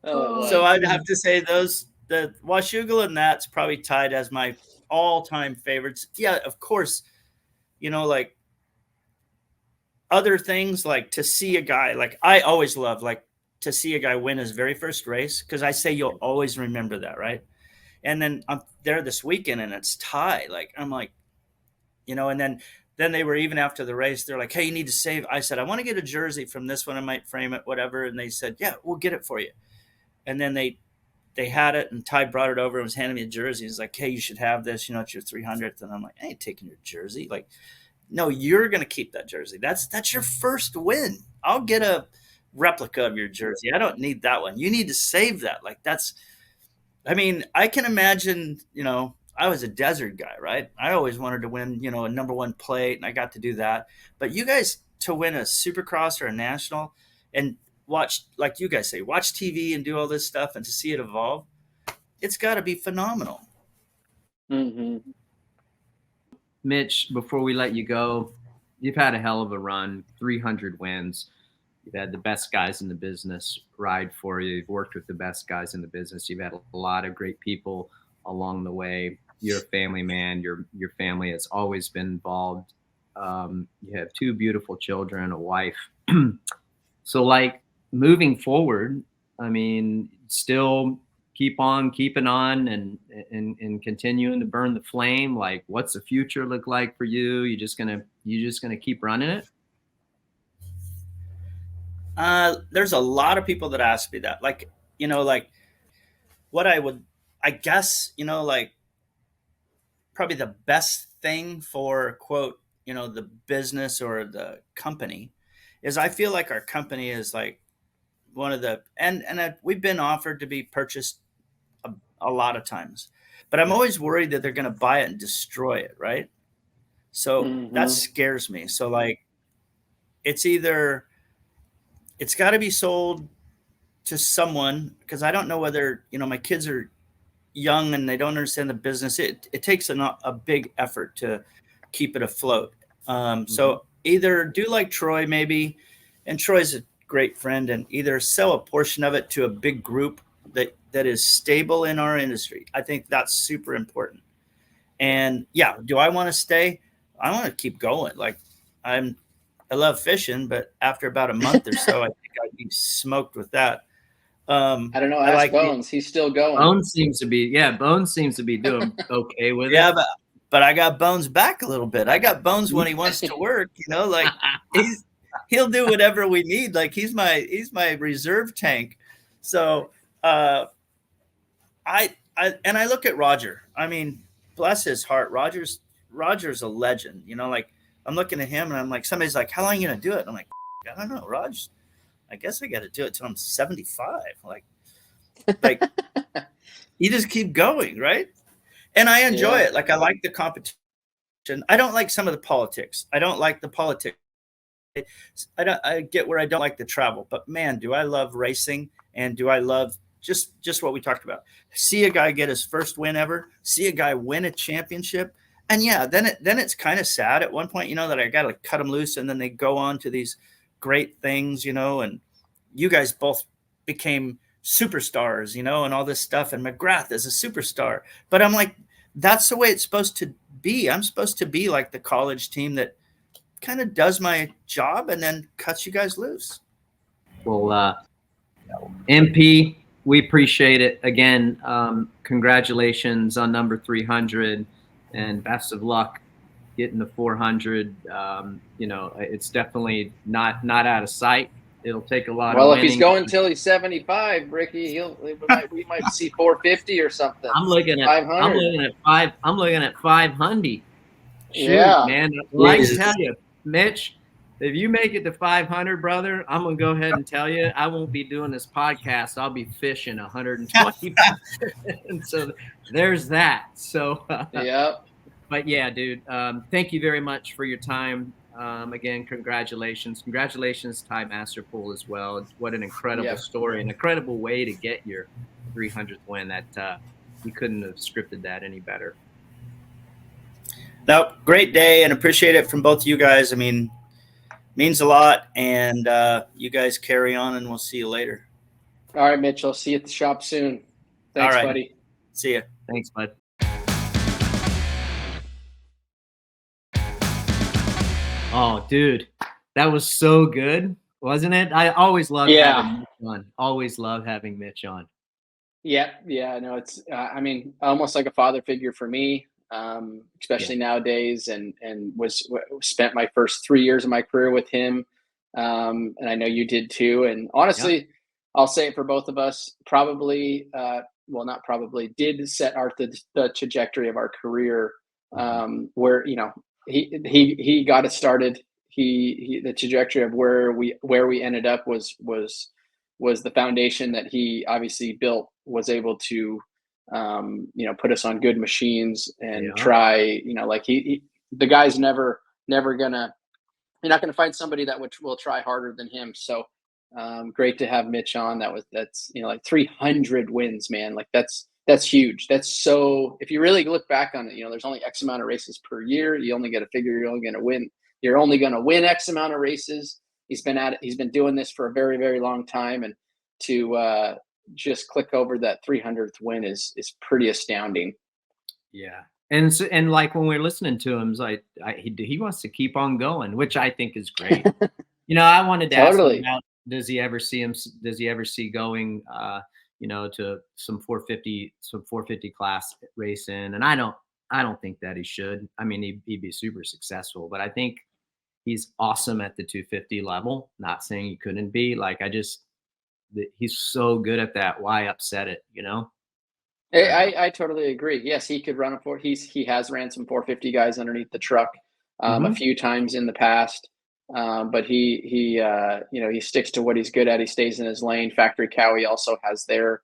So I'd have to say the Washougal and that's probably tied as my all-time favorites. Yeah, of course, you know, like, other things, like to see a guy, like I always love, like, to see a guy win his very first race, because I say you'll always remember that, right? And then I'm there this weekend, and it's tie. Like, I'm like, you know, and then they were, even after the race, they're like, hey, you need to save. I said, I want to get a jersey from this one. I might frame it, whatever. And they said, yeah, we'll get it for you. And then they had it, and Ty brought it over and was handing me a jersey. He's like, hey, you should have this. You know, it's your 300th. And I'm like, I ain't taking your jersey. Like, no, you're going to keep that jersey. That's your first win. I'll get a replica of your jersey. I don't need that one. You need to save that. Like, I mean, I can imagine, you know, I was a desert guy, right? I always wanted to win, you know, a number one plate, and I got to do that. But you guys, to win a Supercross or a national, and watch, like you guys say, watch TV and do all this stuff, and to see it evolve, it's got to be phenomenal. Mm-hmm. Mitch, before we let you go, you've had a hell of a run, 300 wins. You've had the best guys in the business ride for you. You've worked with the best guys in the business. You've had a lot of great people along the way. You're a family man. Your family has always been involved. You have 2 beautiful children, a wife. So, like, moving forward, I mean, still keep on keeping on and continuing to burn the flame. Like, what's the future look like for you? You just gonna keep running it? There's a lot of people that ask me that, like, like what I guess, like probably the best thing for, quote, the business or the company is, I feel like our company is like one of the, and we've been offered to be purchased a lot of times, but I'm always worried that they're going to buy it and destroy it. Right. So that scares me. So, like, it's got to be sold to someone, because I don't know whether, my kids are young and they don't understand the business. It takes a big effort to keep it afloat. So either do like Troy, maybe, and Troy's a great friend, and either sell a portion of it to a big group that is stable in our industry. I think that's super important. And yeah, do I want to stay? I want to keep going. Like, I love fishing, but after about a month or so, I think I'd be smoked with that. I don't know. Ask Bones. He's still going. Bones seems to be doing okay with it. Yeah, but I got Bones back a little bit. I got Bones when he wants to work. Like he'll do whatever we need. Like, he's my reserve tank. So I look at Roger. I mean, bless his heart. Roger's a legend. Like, I'm looking at him and I'm like, somebody's like, how long are you gonna do it? And I'm like, I don't know, Raj. I guess I got to do it till I'm 75. Like you just keep going, right? And I enjoy it. Like, I like the competition. I don't like some of the politics. I don't like the politics. I get where I don't like the travel, but man, do I love racing, and do I love just what we talked about. See a guy get his first win ever, see a guy win a championship. And yeah, then it's kind of sad at one point, that I got to cut them loose, and then they go on to these great things, and you guys both became superstars, and all this stuff. And McGrath is a superstar, but I'm like, that's the way it's supposed to be. I'm supposed to be like the college team that kind of does my job and then cuts you guys loose. Well, MP, we appreciate it. Again, congratulations on number 300, and best of luck getting the 400. It's definitely not out of sight. It'll take a lot. Well, of if he's going till he's 75, Ricky, we might see 450 or something. I'm looking at 500. I'm looking at 500. Yeah, man. Like I tell you, Mitch, if you make it to 500, brother, I'm gonna go ahead and tell you, I won't be doing this podcast. I'll be fishing 120. And so there's that. So yeah. But yeah, dude, thank you very much for your time. Again, congratulations Ty Masterpool as well. What an incredible story, an incredible way to get your 300th win. That you couldn't have scripted that any better. No, great day, and appreciate it from both of you guys. I mean, means a lot, and you guys carry on, and we'll see you later. All right, Mitch, I'll see you at the shop soon. Thanks, buddy. See ya. Thanks, bud. Oh, dude, that was so good, wasn't it? I always love having Mitch on. Always love having Mitch on. Yeah. No, it's I mean, almost like a father figure for me, especially nowadays, and spent my first 3 years of my career with him, and I know you did too. And honestly, I'll say it for both of us, probably, not probably, did set the trajectory of our career, where he got it started. The trajectory of where we ended up was the foundation that he obviously built, was able to put us on good machines and try, like the guy's never gonna, you're not gonna find somebody that will try harder than him. So Great to have Mitch on. That's like 300 wins, man. Like that's huge. That's so, if you really look back on it, there's only X amount of races per year. You only got to figure you're only going to win. You're only going to win X amount of races. He's been at it. He's been doing this for a very, very long time. And to just click over that 300th win is pretty astounding. Yeah. And like when we're listening to him, it's like he wants to keep on going, which I think is great. I wanted to ask him about, does he ever see going to some 450 class racing? And I don't think that he should. I mean, he'd be super successful, but I think he's awesome at the 250 level. Not saying he couldn't be. Like, he's so good at that. Why upset it? I totally agree. Yes, he could run he has ran some 450 guys underneath the truck a few times in the past. But he sticks to what he's good at. He stays in his lane. Factory Cowie also has their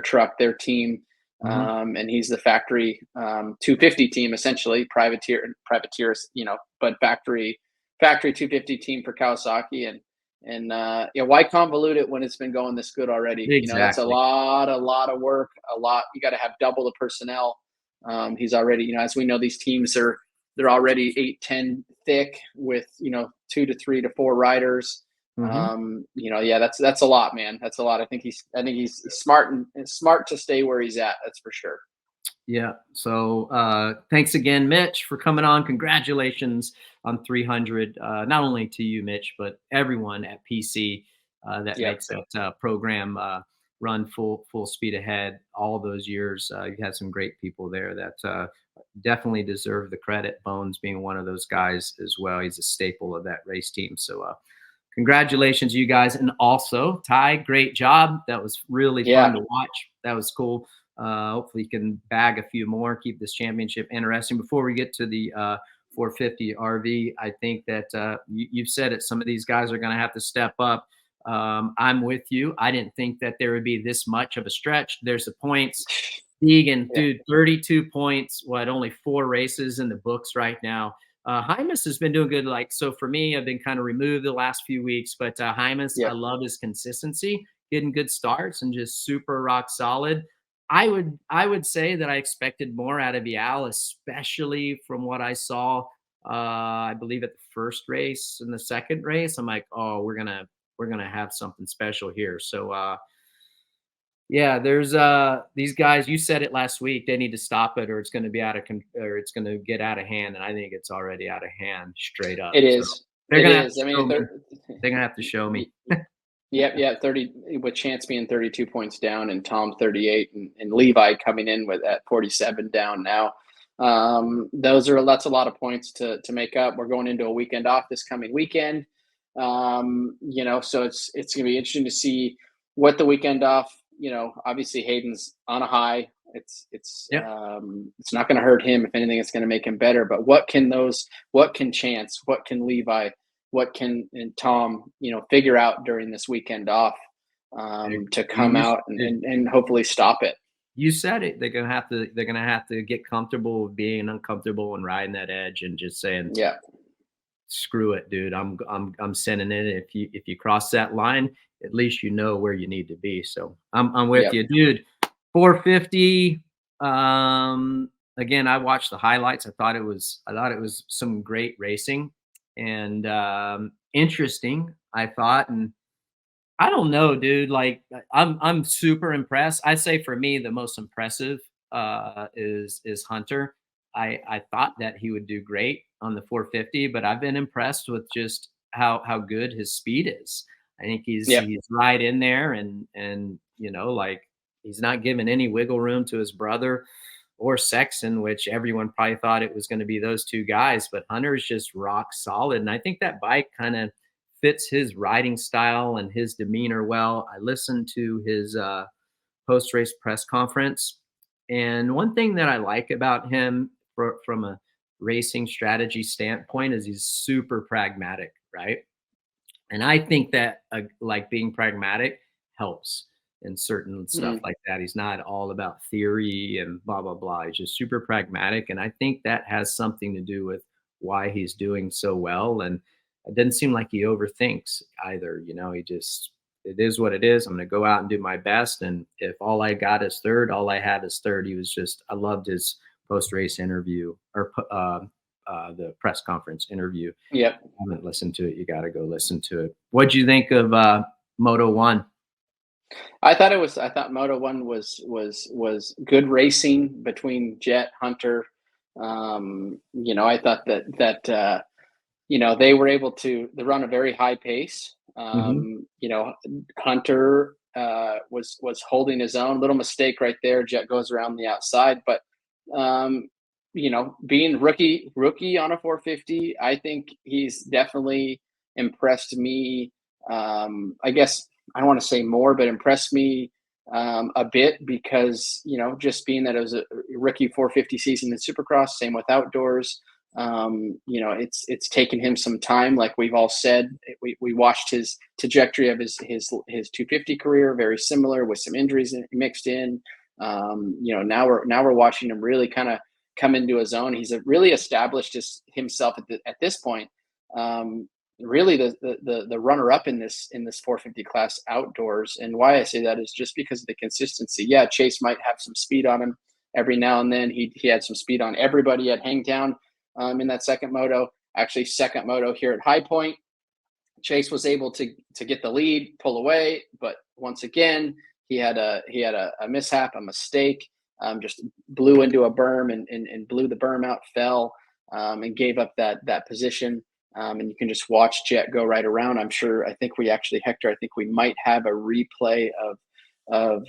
truck, their team. And he's the factory 250 team, essentially privateer, but factory 250 team for Kawasaki. And why convolute it when it's been going this good already? Exactly. That's a lot of work. You got to have double the personnel. He's already, as we know, these teams they're already 8-10 thick with 2 to 3 to 4 riders. That's a lot, man. That's a lot. I think he's smart and smart to stay where he's at. That's for sure. Yeah. So thanks again, Mitch, for coming on. Congratulations on 300. Not only to you, Mitch, but everyone at PC that makes that program run full speed ahead all those years. You had some great people there that definitely deserve the credit. Bones being one of those guys as well. He's a staple of that race team. So congratulations, you guys. And also, Ty, great job. That was really fun to watch. That was cool. Hopefully you can bag a few more, keep this championship interesting. Before we get to the 450 RV, I think that you've said it, some of these guys are going to have to step up. I'm with you. I didn't think that there would be this much of a stretch. There's the points. Degan, dude, 32 points. Only 4 races in the books right now. Hymas has been doing good. So for me, I've been kind of removed the last few weeks, but Hymas, I love his consistency, getting good starts and just super rock solid. I would say that I expected more out of Vial, especially from what I saw. I believe at the first race and the second race, I'm like, oh, we're gonna have something special here. So there's these guys. You said it last week. They need to stop it, or it's going to be it's going to get out of hand. And I think it's already out of hand, straight up. It is. So they're gonna have to show me. Yeah, 30 with Chance being 32 points down and Tom 38 and Levi coming in at 47 down now. That's a lot of points to make up. We're going into a weekend off this coming weekend. So it's going to be interesting to see what the weekend off, obviously Hayden's on a high. It's not going to hurt him. If anything, it's going to make him better. But what can Chance, what can Levi, what can Tom, figure out during this weekend off to come out and hopefully stop it? You said it. They're gonna have to get comfortable with being uncomfortable and riding that edge and just saying, screw it, dude. I'm sending it. If you cross that line, at least you know where you need to be. So I'm with you, dude. 450. Again, I watched the highlights. I thought it was some great racing and interesting, I thought. And I don't know, dude, like I'm super impressed. I'd say for me, the most impressive is Hunter. I thought that he would do great on the 450, but I've been impressed with just how good his speed is. I think he's right in there and he's not giving any wiggle room to his brother or Sexton, which everyone probably thought it was going to be those two guys, but Hunter's just rock solid. And I think that bike kind of fits his riding style and his demeanor well. I listened to his post-race press conference. And one thing that I like about him from a racing strategy standpoint is he's super pragmatic, right? And I think that being pragmatic helps in certain stuff like that. He's not all about theory and blah, blah, blah. He's just super pragmatic. And I think that has something to do with why he's doing so well. And it didn't seem like he overthinks either. It is what it is. I'm going to go out and do my best. And if all I got is third, all I had is third. I loved his post-race interview, or the press conference interview. Yep. I haven't listened to it. You got to go listen to it. What'd you think of Moto 1? I thought Moto 1 was good racing between Jet, Hunter. I thought that they were able to run a very high pace. Hunter was holding his own. Little mistake right there. Jet goes around the outside, but being rookie on a 450, I think he's definitely impressed me. I guess I don't want to say more, but impressed me a bit, because just being that it was a rookie 450 season in Supercross, same with outdoors. It's taken him some time. Like we've all said, we watched his trajectory of his 250 career, very similar, with some injuries mixed in. Now we're watching him really kind of come into his own. He's really established himself at this point. Really the runner up in this 450 class outdoors. And why I say that is just because of the consistency. Yeah, Chase might have some speed on him every now and then. He had some speed on everybody at Hangtown in that second moto. Actually, second moto here at High Point, Chase was able to get the lead, pull away, but once again he had a mishap, a mistake. Just blew into a berm and blew the berm out, fell, and gave up that position. And you can just watch Jet go right around. Hector, I think we might have a replay of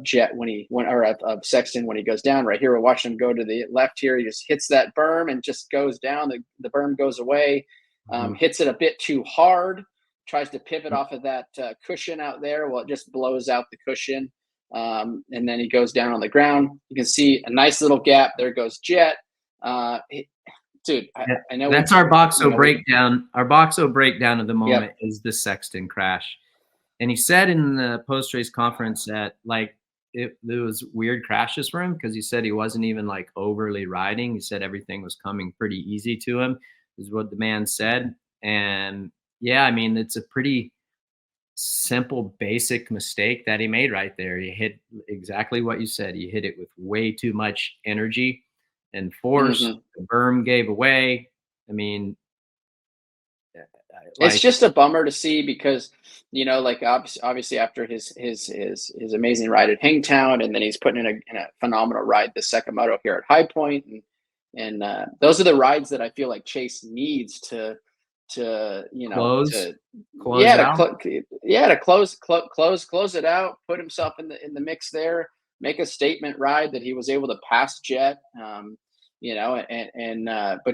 Jet of Sexton when he goes down. Right here, we're watching him go to the left here. He just hits that berm and just goes down. The berm goes away, hits it a bit too hard, tries to pivot off of that cushion out there. Well, it just blows out the cushion. And then he goes down on the ground. You can see a nice little gap. There goes Jet. Dude, I know that's our Boxo breakdown. Our Boxo breakdown of the moment is the Sexton crash. And he said in the post-race conference that there was weird crashes for him, because he said he wasn't even overly riding. He said everything was coming pretty easy to him, is what the man said. And yeah, I mean, it's a pretty simple, basic mistake that he made right there. He hit exactly what you said. He hit it with way too much energy and force. The berm gave away. I mean, it's just a bummer to see, because obviously after his amazing ride at Hangtown, and then he's putting in a phenomenal ride the second moto here at High Point, and those are the rides that I feel like Chase needs to close it out, put himself in the mix there, make a statement ride that he was able to pass Jet, but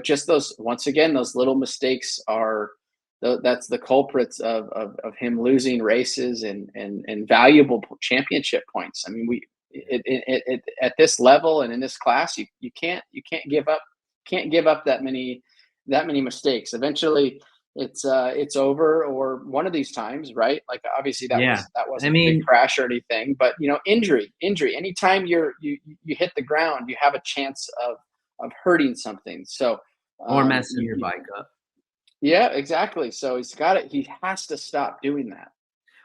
just those little mistakes that's the culprits of him losing races and valuable championship points. I mean, at this level and in this class, you can't give up that many mistakes. Eventually it's over, or one of these times, right? Like obviously that wasn't a big crash or anything, but injury. Anytime you hit the ground, you have a chance of hurting something. So or messing your bike up. Yeah, exactly. So he has to stop doing that.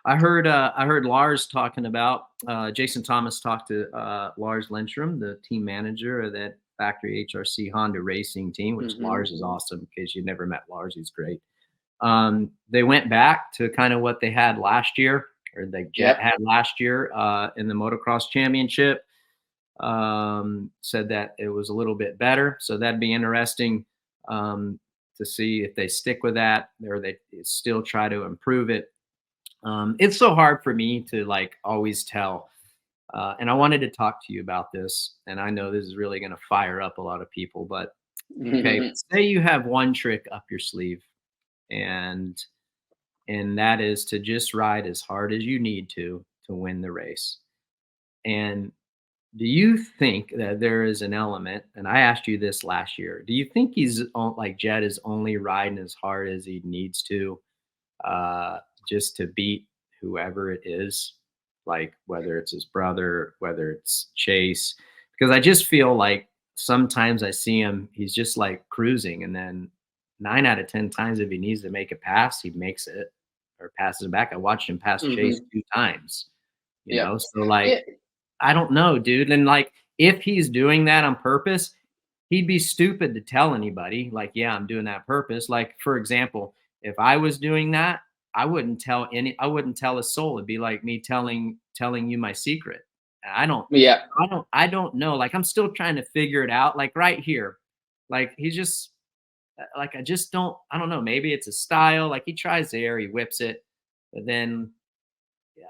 I heard Lars talking about Jason Thomas talked to Lars Lindstrom, the team manager of that factory HRC Honda racing team, which Lars is awesome. In case you never met Lars, he's great. They went back to kind of what they had last year, or Jet had last year in the motocross championship. Said that it was a little bit better. So that'd be interesting to see if they stick with that, or they still try to improve it. It's so hard for me to always tell. And I wanted to talk to you about this, and I know this is really going to fire up a lot of people, but okay, say you have one trick up your sleeve, and that is to just ride as hard as you need to win the race. And do you think that there is an element, and I asked you this last year, do you think he's Jet is only riding as hard as he needs to just to beat whoever it is, whether it's his brother, whether it's Chase? Because I just feel like sometimes I see him, he's just cruising, and then 9 out of 10 times if he needs to make a pass, he makes it or passes it back. I watched him pass Chase 2 times, you know? So, like, I don't know, dude. And, like, if he's doing that on purpose, he'd be stupid to tell anybody, like, yeah, I'm doing that on purpose. Like, for example, if I was doing that, I wouldn't tell a soul. It'd be like me telling you my secret. I don't know. Like, I'm still trying to figure it out. Like, right here, like, he's just like, I don't know. Maybe it's a style. Like, he tries there, he whips it, but then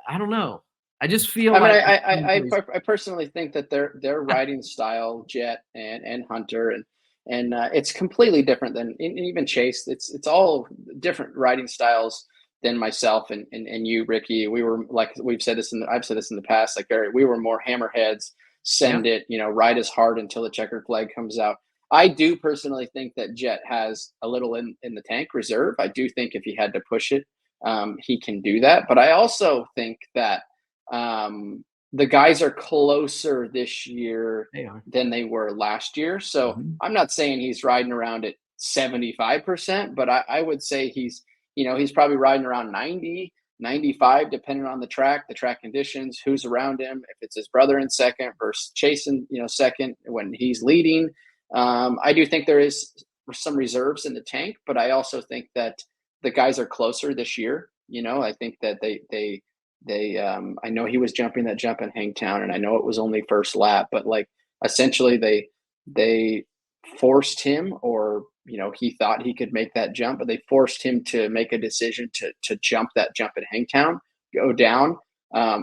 I don't know. I just feel I like mean, I personally think that their riding style, Jet and Hunter, and it's completely different than even Chase. It's all different riding styles than myself and you, Ricky. We were, like, I've said this in the past, like, Barry, we were more hammerheads, send it, ride as hard until the checkered flag comes out. I do personally think that Jet has a little in the tank reserve. I do think if he had to push it, he can do that. But I also think that the guys are closer this year than they were last year. So I'm not saying he's riding around at 75%, but I would say he's probably riding around 90, 95, depending on the track conditions, who's around him. If it's his brother in second versus chasing, second when he's leading. I do think there is some reserves in the tank, but I also think that the guys are closer this year. I think that they I know he was jumping that jump in Hangtown, and I know it was only first lap, but, like, essentially they forced him, or he thought he could make that jump, but they forced him to make a decision to jump that jump at Hangtown, go down,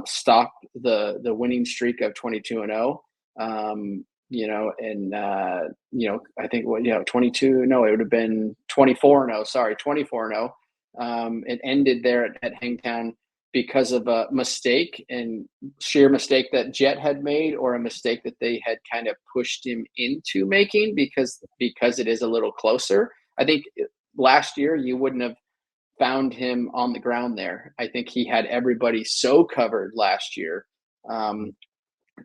stop the winning streak of 22-0. I think 22. No, it would have been 24-0. Sorry, 24-0. It ended there at Hangtown because of a mistake and sheer mistake that Jet had made, or a mistake that they had kind of pushed him into making because it is a little closer. I think last year you wouldn't have found him on the ground there. I think he had everybody so covered last year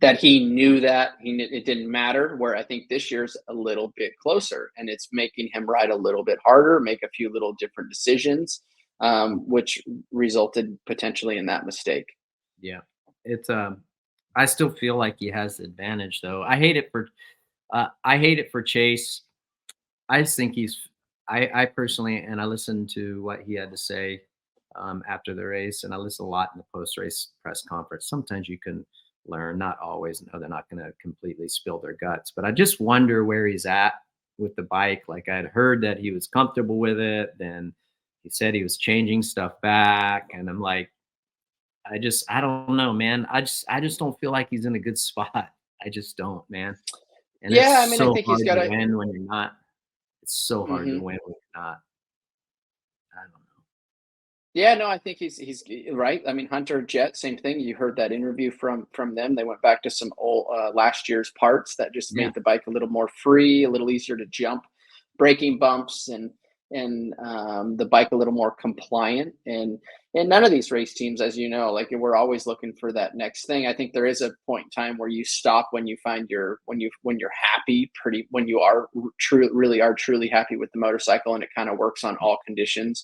that he knew that it didn't matter, where I think this year's a little bit closer, and it's making him ride a little bit harder, make a few little different decisions, which resulted potentially in that mistake. Yeah, it's I still feel like he has the advantage, though. I hate it for Chase. I just think I personally, and I listened to what he had to say after the race, and I listen a lot in the post-race press conference. Sometimes you can learn, not always. No, they're not going to completely spill their guts, but I just wonder where he's at with the bike. Like, I'd heard that he was comfortable with it, then he said he was changing stuff back, and I'm like, I don't know, man. I just don't feel like he's in a good spot. I just don't, man. And I mean, I think he's got to win when you're not. It's so hard to win when you're not. I don't know. Yeah, no, I think he's right. I mean, Hunter, Jet, same thing. You heard that interview from them. They went back to some old last year's parts that just made the bike a little more free, a little easier to jump, braking bumps, and the bike a little more compliant. And none of these race teams, as you know, like, we're always looking for that next thing. I think there is a point in time where you stop when you find when you're happy, when you are truly happy with the motorcycle, and it kind of works on all conditions.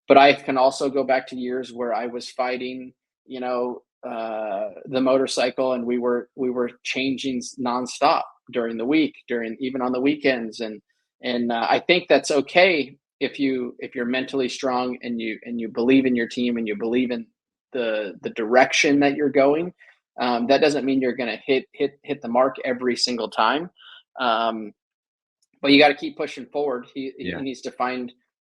But I can also go back to years where I was fighting, the motorcycle, and we were changing nonstop during the week, even on the weekends, and I think that's okay if you're mentally strong and you believe in your team and you believe in the direction that you're going. That doesn't mean you're going to hit the mark every single time, but you got to keep pushing forward. He needs to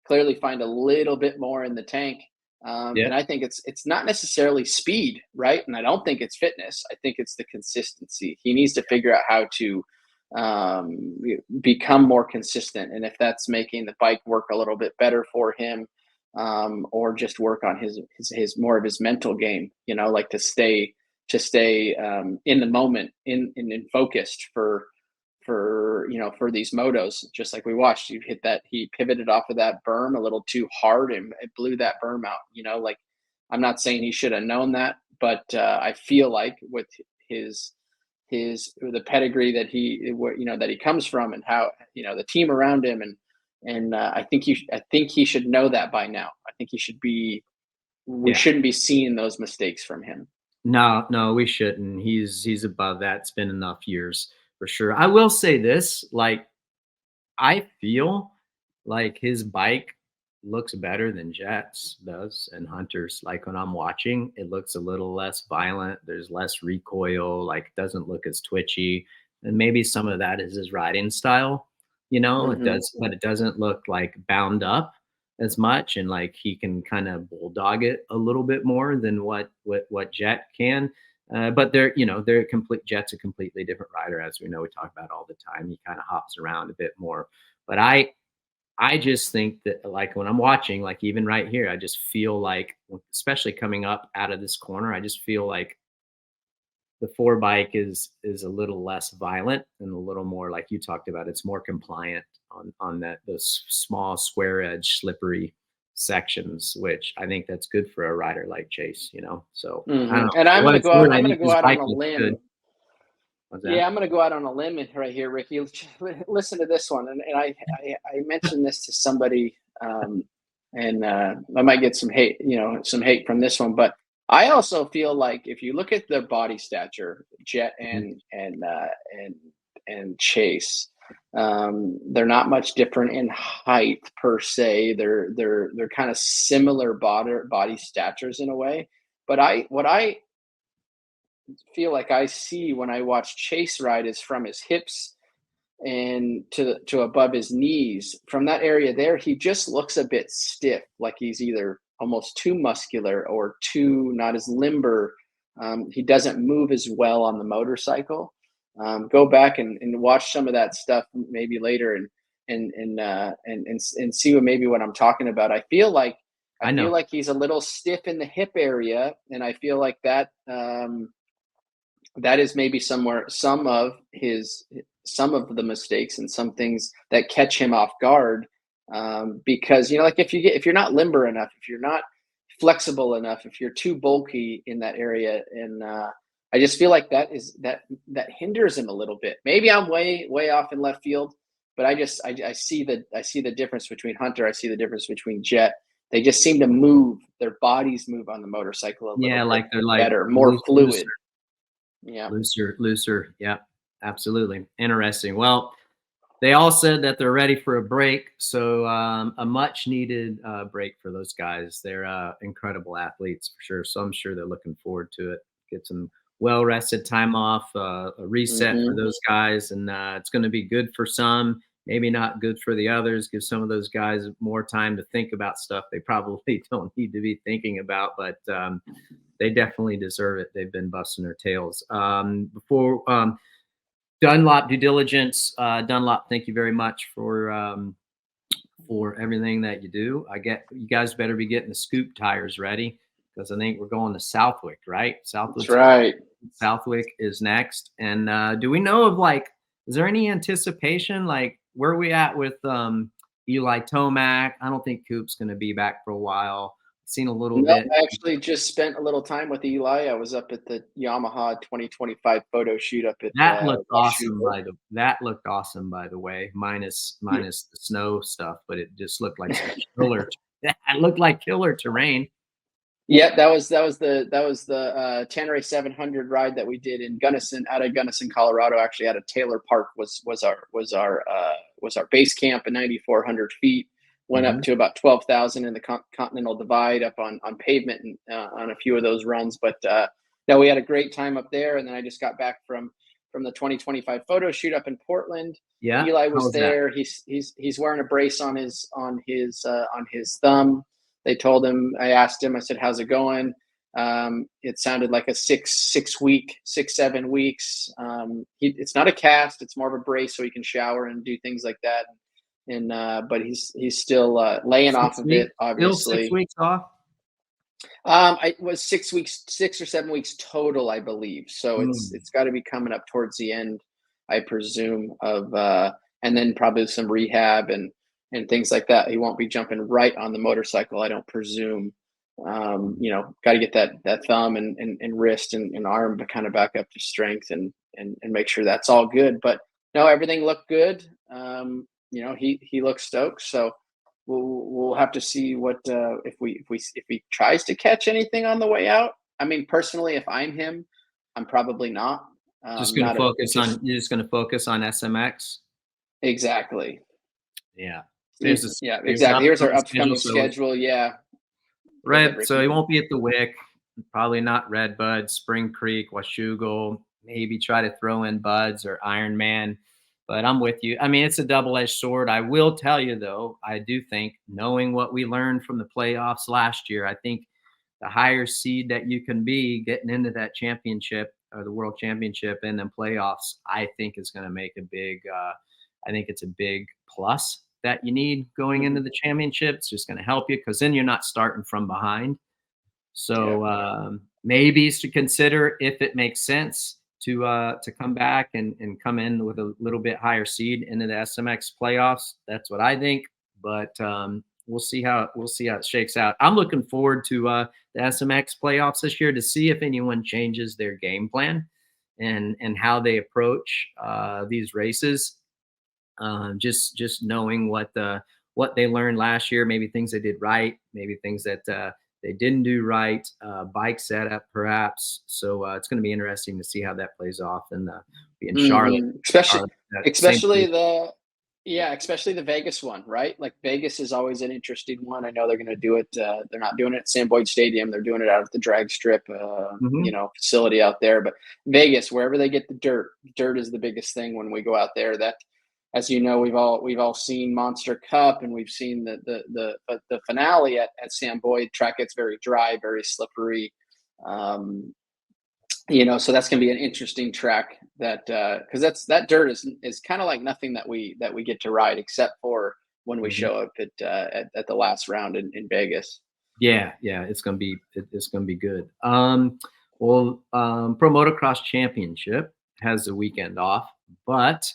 clearly find a little bit more in the tank. And I think it's not necessarily speed, right? And I don't think it's fitness. I think it's the consistency. He needs to figure out how to become more consistent. And if that's making the bike work a little bit better for him, or just work on his more of his mental game, like to stay in the moment, in focused for these motos, just like we watched. You hit that, he pivoted off of that berm a little too hard and it blew that berm out. Like, I'm not saying he should have known that, but I feel like with the pedigree that he comes from, and how, the team around him, And I think he should know that by now. I think we shouldn't be seeing those mistakes from him. No, we shouldn't. He's above that. It's been enough years for sure. I will say this, like, I feel like his bike looks better than Jet's does and Hunter's. Like when I'm watching, it looks a little less violent. There's less recoil, like it doesn't look as twitchy. And maybe some of that is his riding style, it does, but it doesn't look like bound up as much. And like he can kind of bulldog it a little bit more than what Jet can. But Jet's a completely different rider, as we know, we talk about all the time. He kind of hops around a bit more. But I just think that, like, when I'm watching, like even right here, I just feel like, especially coming up out of this corner, I just feel like the 4 bike is a little less violent and a little more, like you talked about, it's more compliant on those small square edge slippery sections, which I think that's good for a rider like Chase, So and I'm going to go out on a limb. Yeah, I'm going to go out on a limb right here, Ricky. Listen to this one, and I mentioned this to somebody, and I might get some hate, from this one. But I also feel like if you look at the body stature, Jet and Chase, they're not much different in height per se. They're kind of similar body statures in a way. But what I feel like I see when I watch Chase ride is from his hips and to above his knees. From that area there, he just looks a bit stiff, like he's either almost too muscular or too not as limber. He doesn't move as well on the motorcycle. Go back and watch some of that stuff maybe later and see what I'm talking about. I feel like he's a little stiff in the hip area, and I feel like that that is maybe some of the mistakes and some things that catch him off guard, because like if you're not limber enough, if you're not flexible enough, if you're too bulky in that area, and I just feel like that hinders him a little bit. Maybe I'm way off in left field, but I see the difference between Hunter. I see the difference between Jet. They just seem to move. Their bodies move on the motorcycle a little bit like they're like better, more fluid. Yeah. Looser. Yeah, absolutely. Interesting. Well, they all said that they're ready for a break. So a much needed break for those guys. They're incredible athletes for sure. So I'm sure they're looking forward to it. Get some well-rested time off, a reset for those guys. And it's going to be good for some, maybe not good for the others. Give some of those guys more time to think about stuff they probably don't need to be thinking about. But they definitely deserve it. They've been busting their tails. Before Dunlop due diligence, Dunlop, thank you very much for everything that you do. You guys better be getting the scoop tires ready, because I think we're going to Southwick, right? That's right. Southwick is next. And do we know of is there any anticipation, like where are we at with Eli Tomac? I don't think Coop's going to be back for a while. Seen a little bit. I actually just spent a little time with Eli. I was up at the Yamaha 2025 photo shoot up at that looked awesome. That looked awesome, by the way, minus the snow stuff, but it just looked like killer. It looked like killer terrain. Yeah, that was the Tanneray 700 ride that we did in Gunnison, out of Gunnison, Colorado. Actually, out of Taylor Park was our base camp at 9,400 feet. Went up to about 12,000 in the Continental Divide, up on pavement and on a few of those runs. But we had a great time up there. And then I just got back from the 2025 photo shoot up in Portland. Yeah, Eli was there. He's wearing a brace on his thumb. They told him. I asked him. I said, "How's it going?" It sounded like a 7 weeks. It's not a cast. It's more of a brace, so he can shower and do things like that. And but he's still laying off of it, obviously. Still 6 weeks off? It was 6 weeks, 6 or 7 weeks total, I believe. So it's got to be coming up towards the end, I presume, of and then probably some rehab and things like that. He won't be jumping right on the motorcycle, I don't presume. Got to get that thumb and wrist and arm to kind of back up to strength and make sure that's all good. But no, everything looked good. he looks stoked. So we'll have to see what if he tries to catch anything on the way out. I mean, personally, if I'm him, I'm probably not. Just going to focus just, on. You're just going to focus on SMX. Exactly. Yeah. Exactly. Here's our upcoming schedule. Yeah. Red. So he won't be at the Wick. Probably not Redbud, Spring Creek, Washougal. Maybe try to throw in Buds or Ironman. But I'm with you. I mean, it's a double-edged sword. I will tell you, though, I do think, knowing what we learned from the playoffs last year, I think the higher seed that you can be getting into that championship or the world championship and then playoffs, I think is going to make a big I think it's a big plus that you need going into the championship. It's just going to help you because then you're not starting from behind. So maybe to consider if it makes sense to come back and come in with a little bit higher seed into the SMX playoffs. That's what I think. But we'll see how it shakes out. I'm looking forward to the SMX playoffs this year to see if anyone changes their game plan and how they approach these races. Just knowing what they learned last year, maybe things they did right, maybe things that they didn't do right, bike setup perhaps. So it's going to be interesting to see how that plays off and be in Charlotte, especially the Vegas one, right? Like Vegas is always an interesting one. I know they're going to do it. They're not doing it at Sam Boyd Stadium. They're doing it out at the drag strip, facility out there. But Vegas, wherever they get the dirt is the biggest thing when we go out there. That, as you know, we've all seen Monster Cup, and we've seen the finale at Sam Boyd. Track gets very dry, very slippery. So that's going to be an interesting track that because that dirt is kind of like nothing that we get to ride except for when we show up at the last round in Vegas. Yeah, it's gonna be good. Pro Motocross Championship has the weekend off, but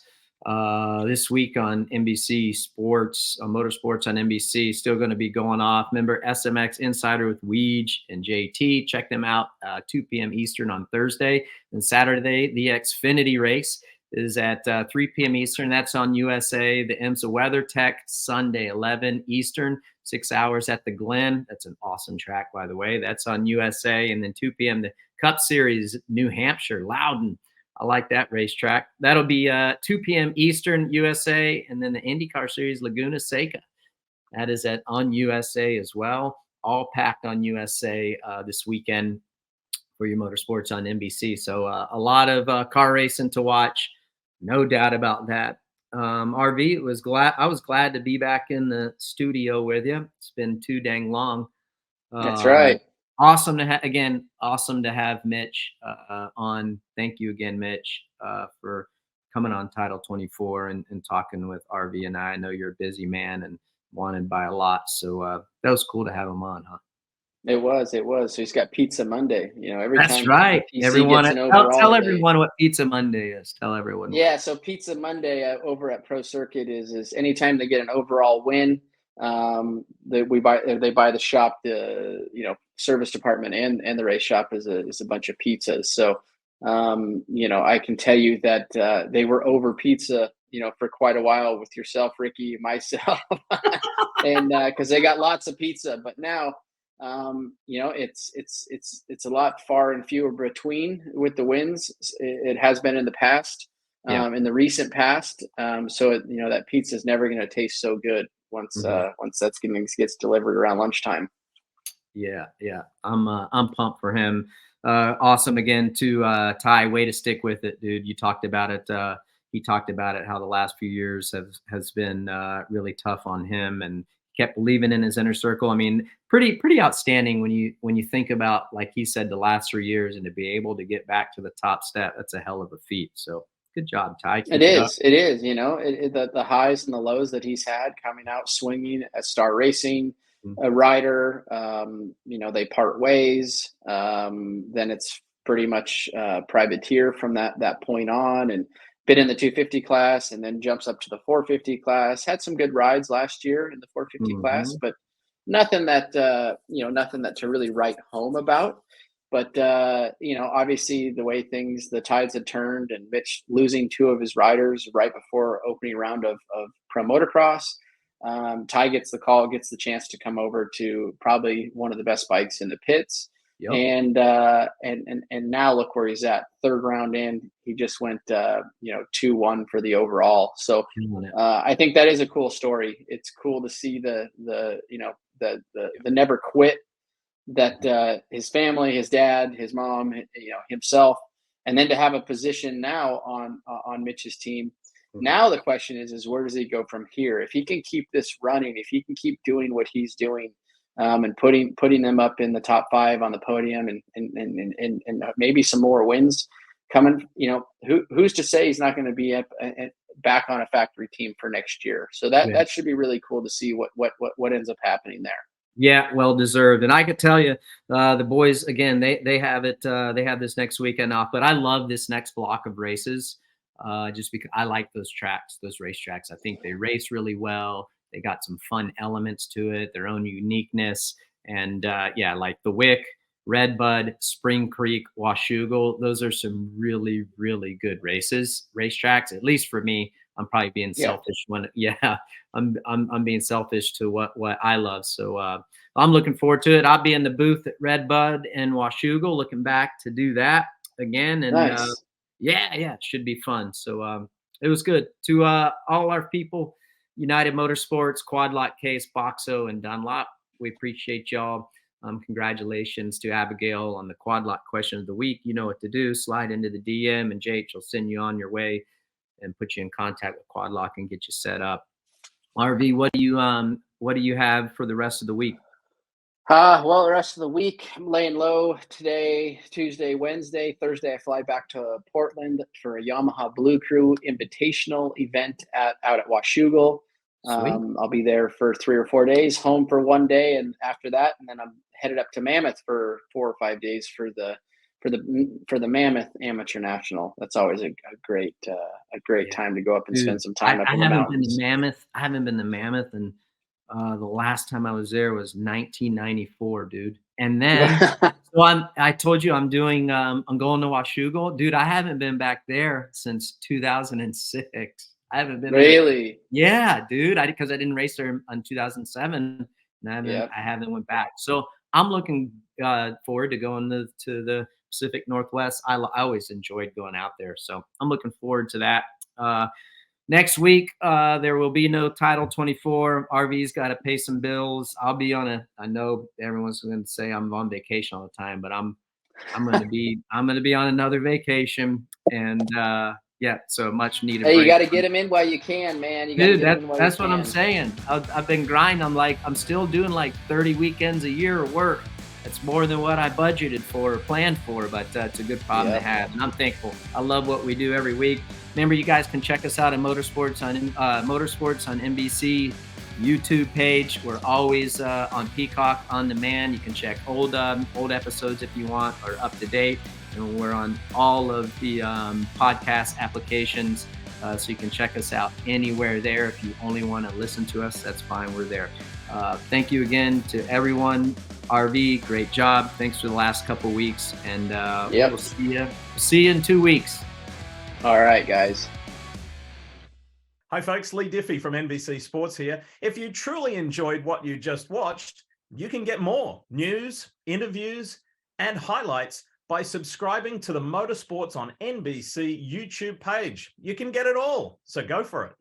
this week on NBC Sports, Motorsports on NBC, still going to be going off. Remember SMX Insider with Weege and JT. Check them out 2 p.m. Eastern on Thursday. And Saturday, the Xfinity race is at 3 p.m. Eastern. That's on USA. The IMSA WeatherTech, Sunday, 11 Eastern, 6 hours at the Glen. That's an awesome track, by the way. That's on USA. And then 2 p.m. the Cup Series, New Hampshire, Loudon. I like that racetrack. That'll be 2 p.m. Eastern USA, and then the IndyCar Series Laguna Seca. That is on USA as well. All packed on USA this weekend for your Motorsports on NBC. So a lot of car racing to watch, no doubt about that. RV, I was glad to be back in the studio with you. It's been too dang long. That's right. Awesome to have Mitch on. Thank you again, Mitch, for coming on Title 24 and talking with RV and I. I know you're a busy man and wanted by a lot, so that was cool to have him on, huh? It was. So he's got Pizza Monday. That's time right. Everyone, tell everyone what Pizza Monday is. Tell everyone. Yeah. So Pizza Monday over at Pro Circuit is anytime they get an overall win. They buy the shop, the service department and the race shop is a bunch of pizzas. So I can tell you that they were over pizza for quite a while with yourself, Ricky, myself, and because they got lots of pizza. But now it's a lot far and fewer between with the wins. It has been in the past, in the recent past. So that pizza is never going to taste so good once that gets delivered around lunchtime. Yeah. I'm pumped for him. Awesome again to Ty. Way to stick with it, dude. You talked about it. He talked about it, how the last few years has been really tough on him, and kept believing in his inner circle. I mean, pretty outstanding when you think about, like he said, the last 3 years, and to be able to get back to the top step, that's a hell of a feat. So good job, Ty. It is. The highs and the lows that he's had coming out swinging at Star Racing, a rider, they part ways. Then it's pretty much privateer from that point on, and been in the 250 class, and then jumps up to the 450 class. Had some good rides last year in the 450 class, but nothing that to really write home about. But obviously the way the tides had turned, and Mitch losing 2 of his riders right before opening round of pro motocross, Ty gets the call, gets the chance to come over to probably one of the best bikes in the pits. Yep. And now look where he's at. 3rd round in, he just went 2-1 for the overall. So I think that is a cool story. It's cool to see the never quit that his family, his dad, his mom, himself, and then to have a position now on Mitch's team. Now the question is where does he go from here? If he can keep this running, if he can keep doing what he's doing, and putting them up in the top 5 on the podium, and maybe some more wins coming, who's to say he's not going to be back on a factory team for next year? So that should be really cool to see what ends up happening there. Yeah, well deserved. And I could tell you, the boys, again, they have it. They have this next weekend off, but I love this next block of races, just because I like those tracks, those racetracks. I think they race really well. They got some fun elements to it, their own uniqueness. And like the Wick, Redbud, Spring Creek, Washougal, those are some really, really good racetracks, at least for me. I'm probably being selfish I'm being selfish to what I love. So I'm looking forward to it. I'll be in the booth at Redbud and Washougal, looking back to do that again. And nice. It should be fun. So it was good. To all our people, United Motorsports, Quad Lock Case, Boxo, and Dunlop, we appreciate y'all. Congratulations to Abigail on the Quad Lock question of the week. You know what to do. Slide into the DM, and JH will send you on your way and put you in contact with Quad Lock and get you set up. RV, what do you have for the rest of the week? Well, the rest of the week, I'm laying low today, Tuesday, Wednesday. Thursday, I fly back to Portland for a Yamaha Blue Crew Invitational event out at Washougal. I'll be there for 3 or 4 days, home for 1 day, and after that, and then I'm headed up to Mammoth for 4 or 5 days for the Mammoth Amateur National. That's always a great time to go up and spend some time up in the mountains. I haven't been to Mammoth, and the last time I was there was 1994, dude. And then so I told you I'm going to Washougal, dude. I haven't been back there since 2006. I haven't been really. Yeah, dude. Because I didn't race there in 2007, and I haven't went back. So I'm looking forward to going to the Pacific Northwest. I always enjoyed going out there, so I'm looking forward to that. Next week, there will be no Title 24. RV's got to pay some bills. I'll be I know everyone's going to say I'm on vacation all the time, but I'm going to be on another vacation, and so much needed. Hey, you got to get them in while you can, man. Dude, that's what I'm saying. I've been grinding. I'm still doing like 30 weekends a year of work. It's more than what I budgeted for or planned for, but it's a good problem to have, and I'm thankful. I love what we do every week. Remember, you guys can check us out at Motorsports on NBC YouTube page. We're always on Peacock On Demand. You can check old episodes if you want, or up to date. And we're on all of the podcast applications, so you can check us out anywhere there. If you only want to listen to us, that's fine. We're there. Thank you again to everyone. RV, great job. Thanks for the last couple weeks, and we'll see you in 2 weeks. All right, guys. Hi, folks. Lee Diffie from NBC Sports here. If you truly enjoyed what you just watched, you can get more news, interviews, and highlights by subscribing to the Motorsports on NBC YouTube page. You can get it all, so go for it.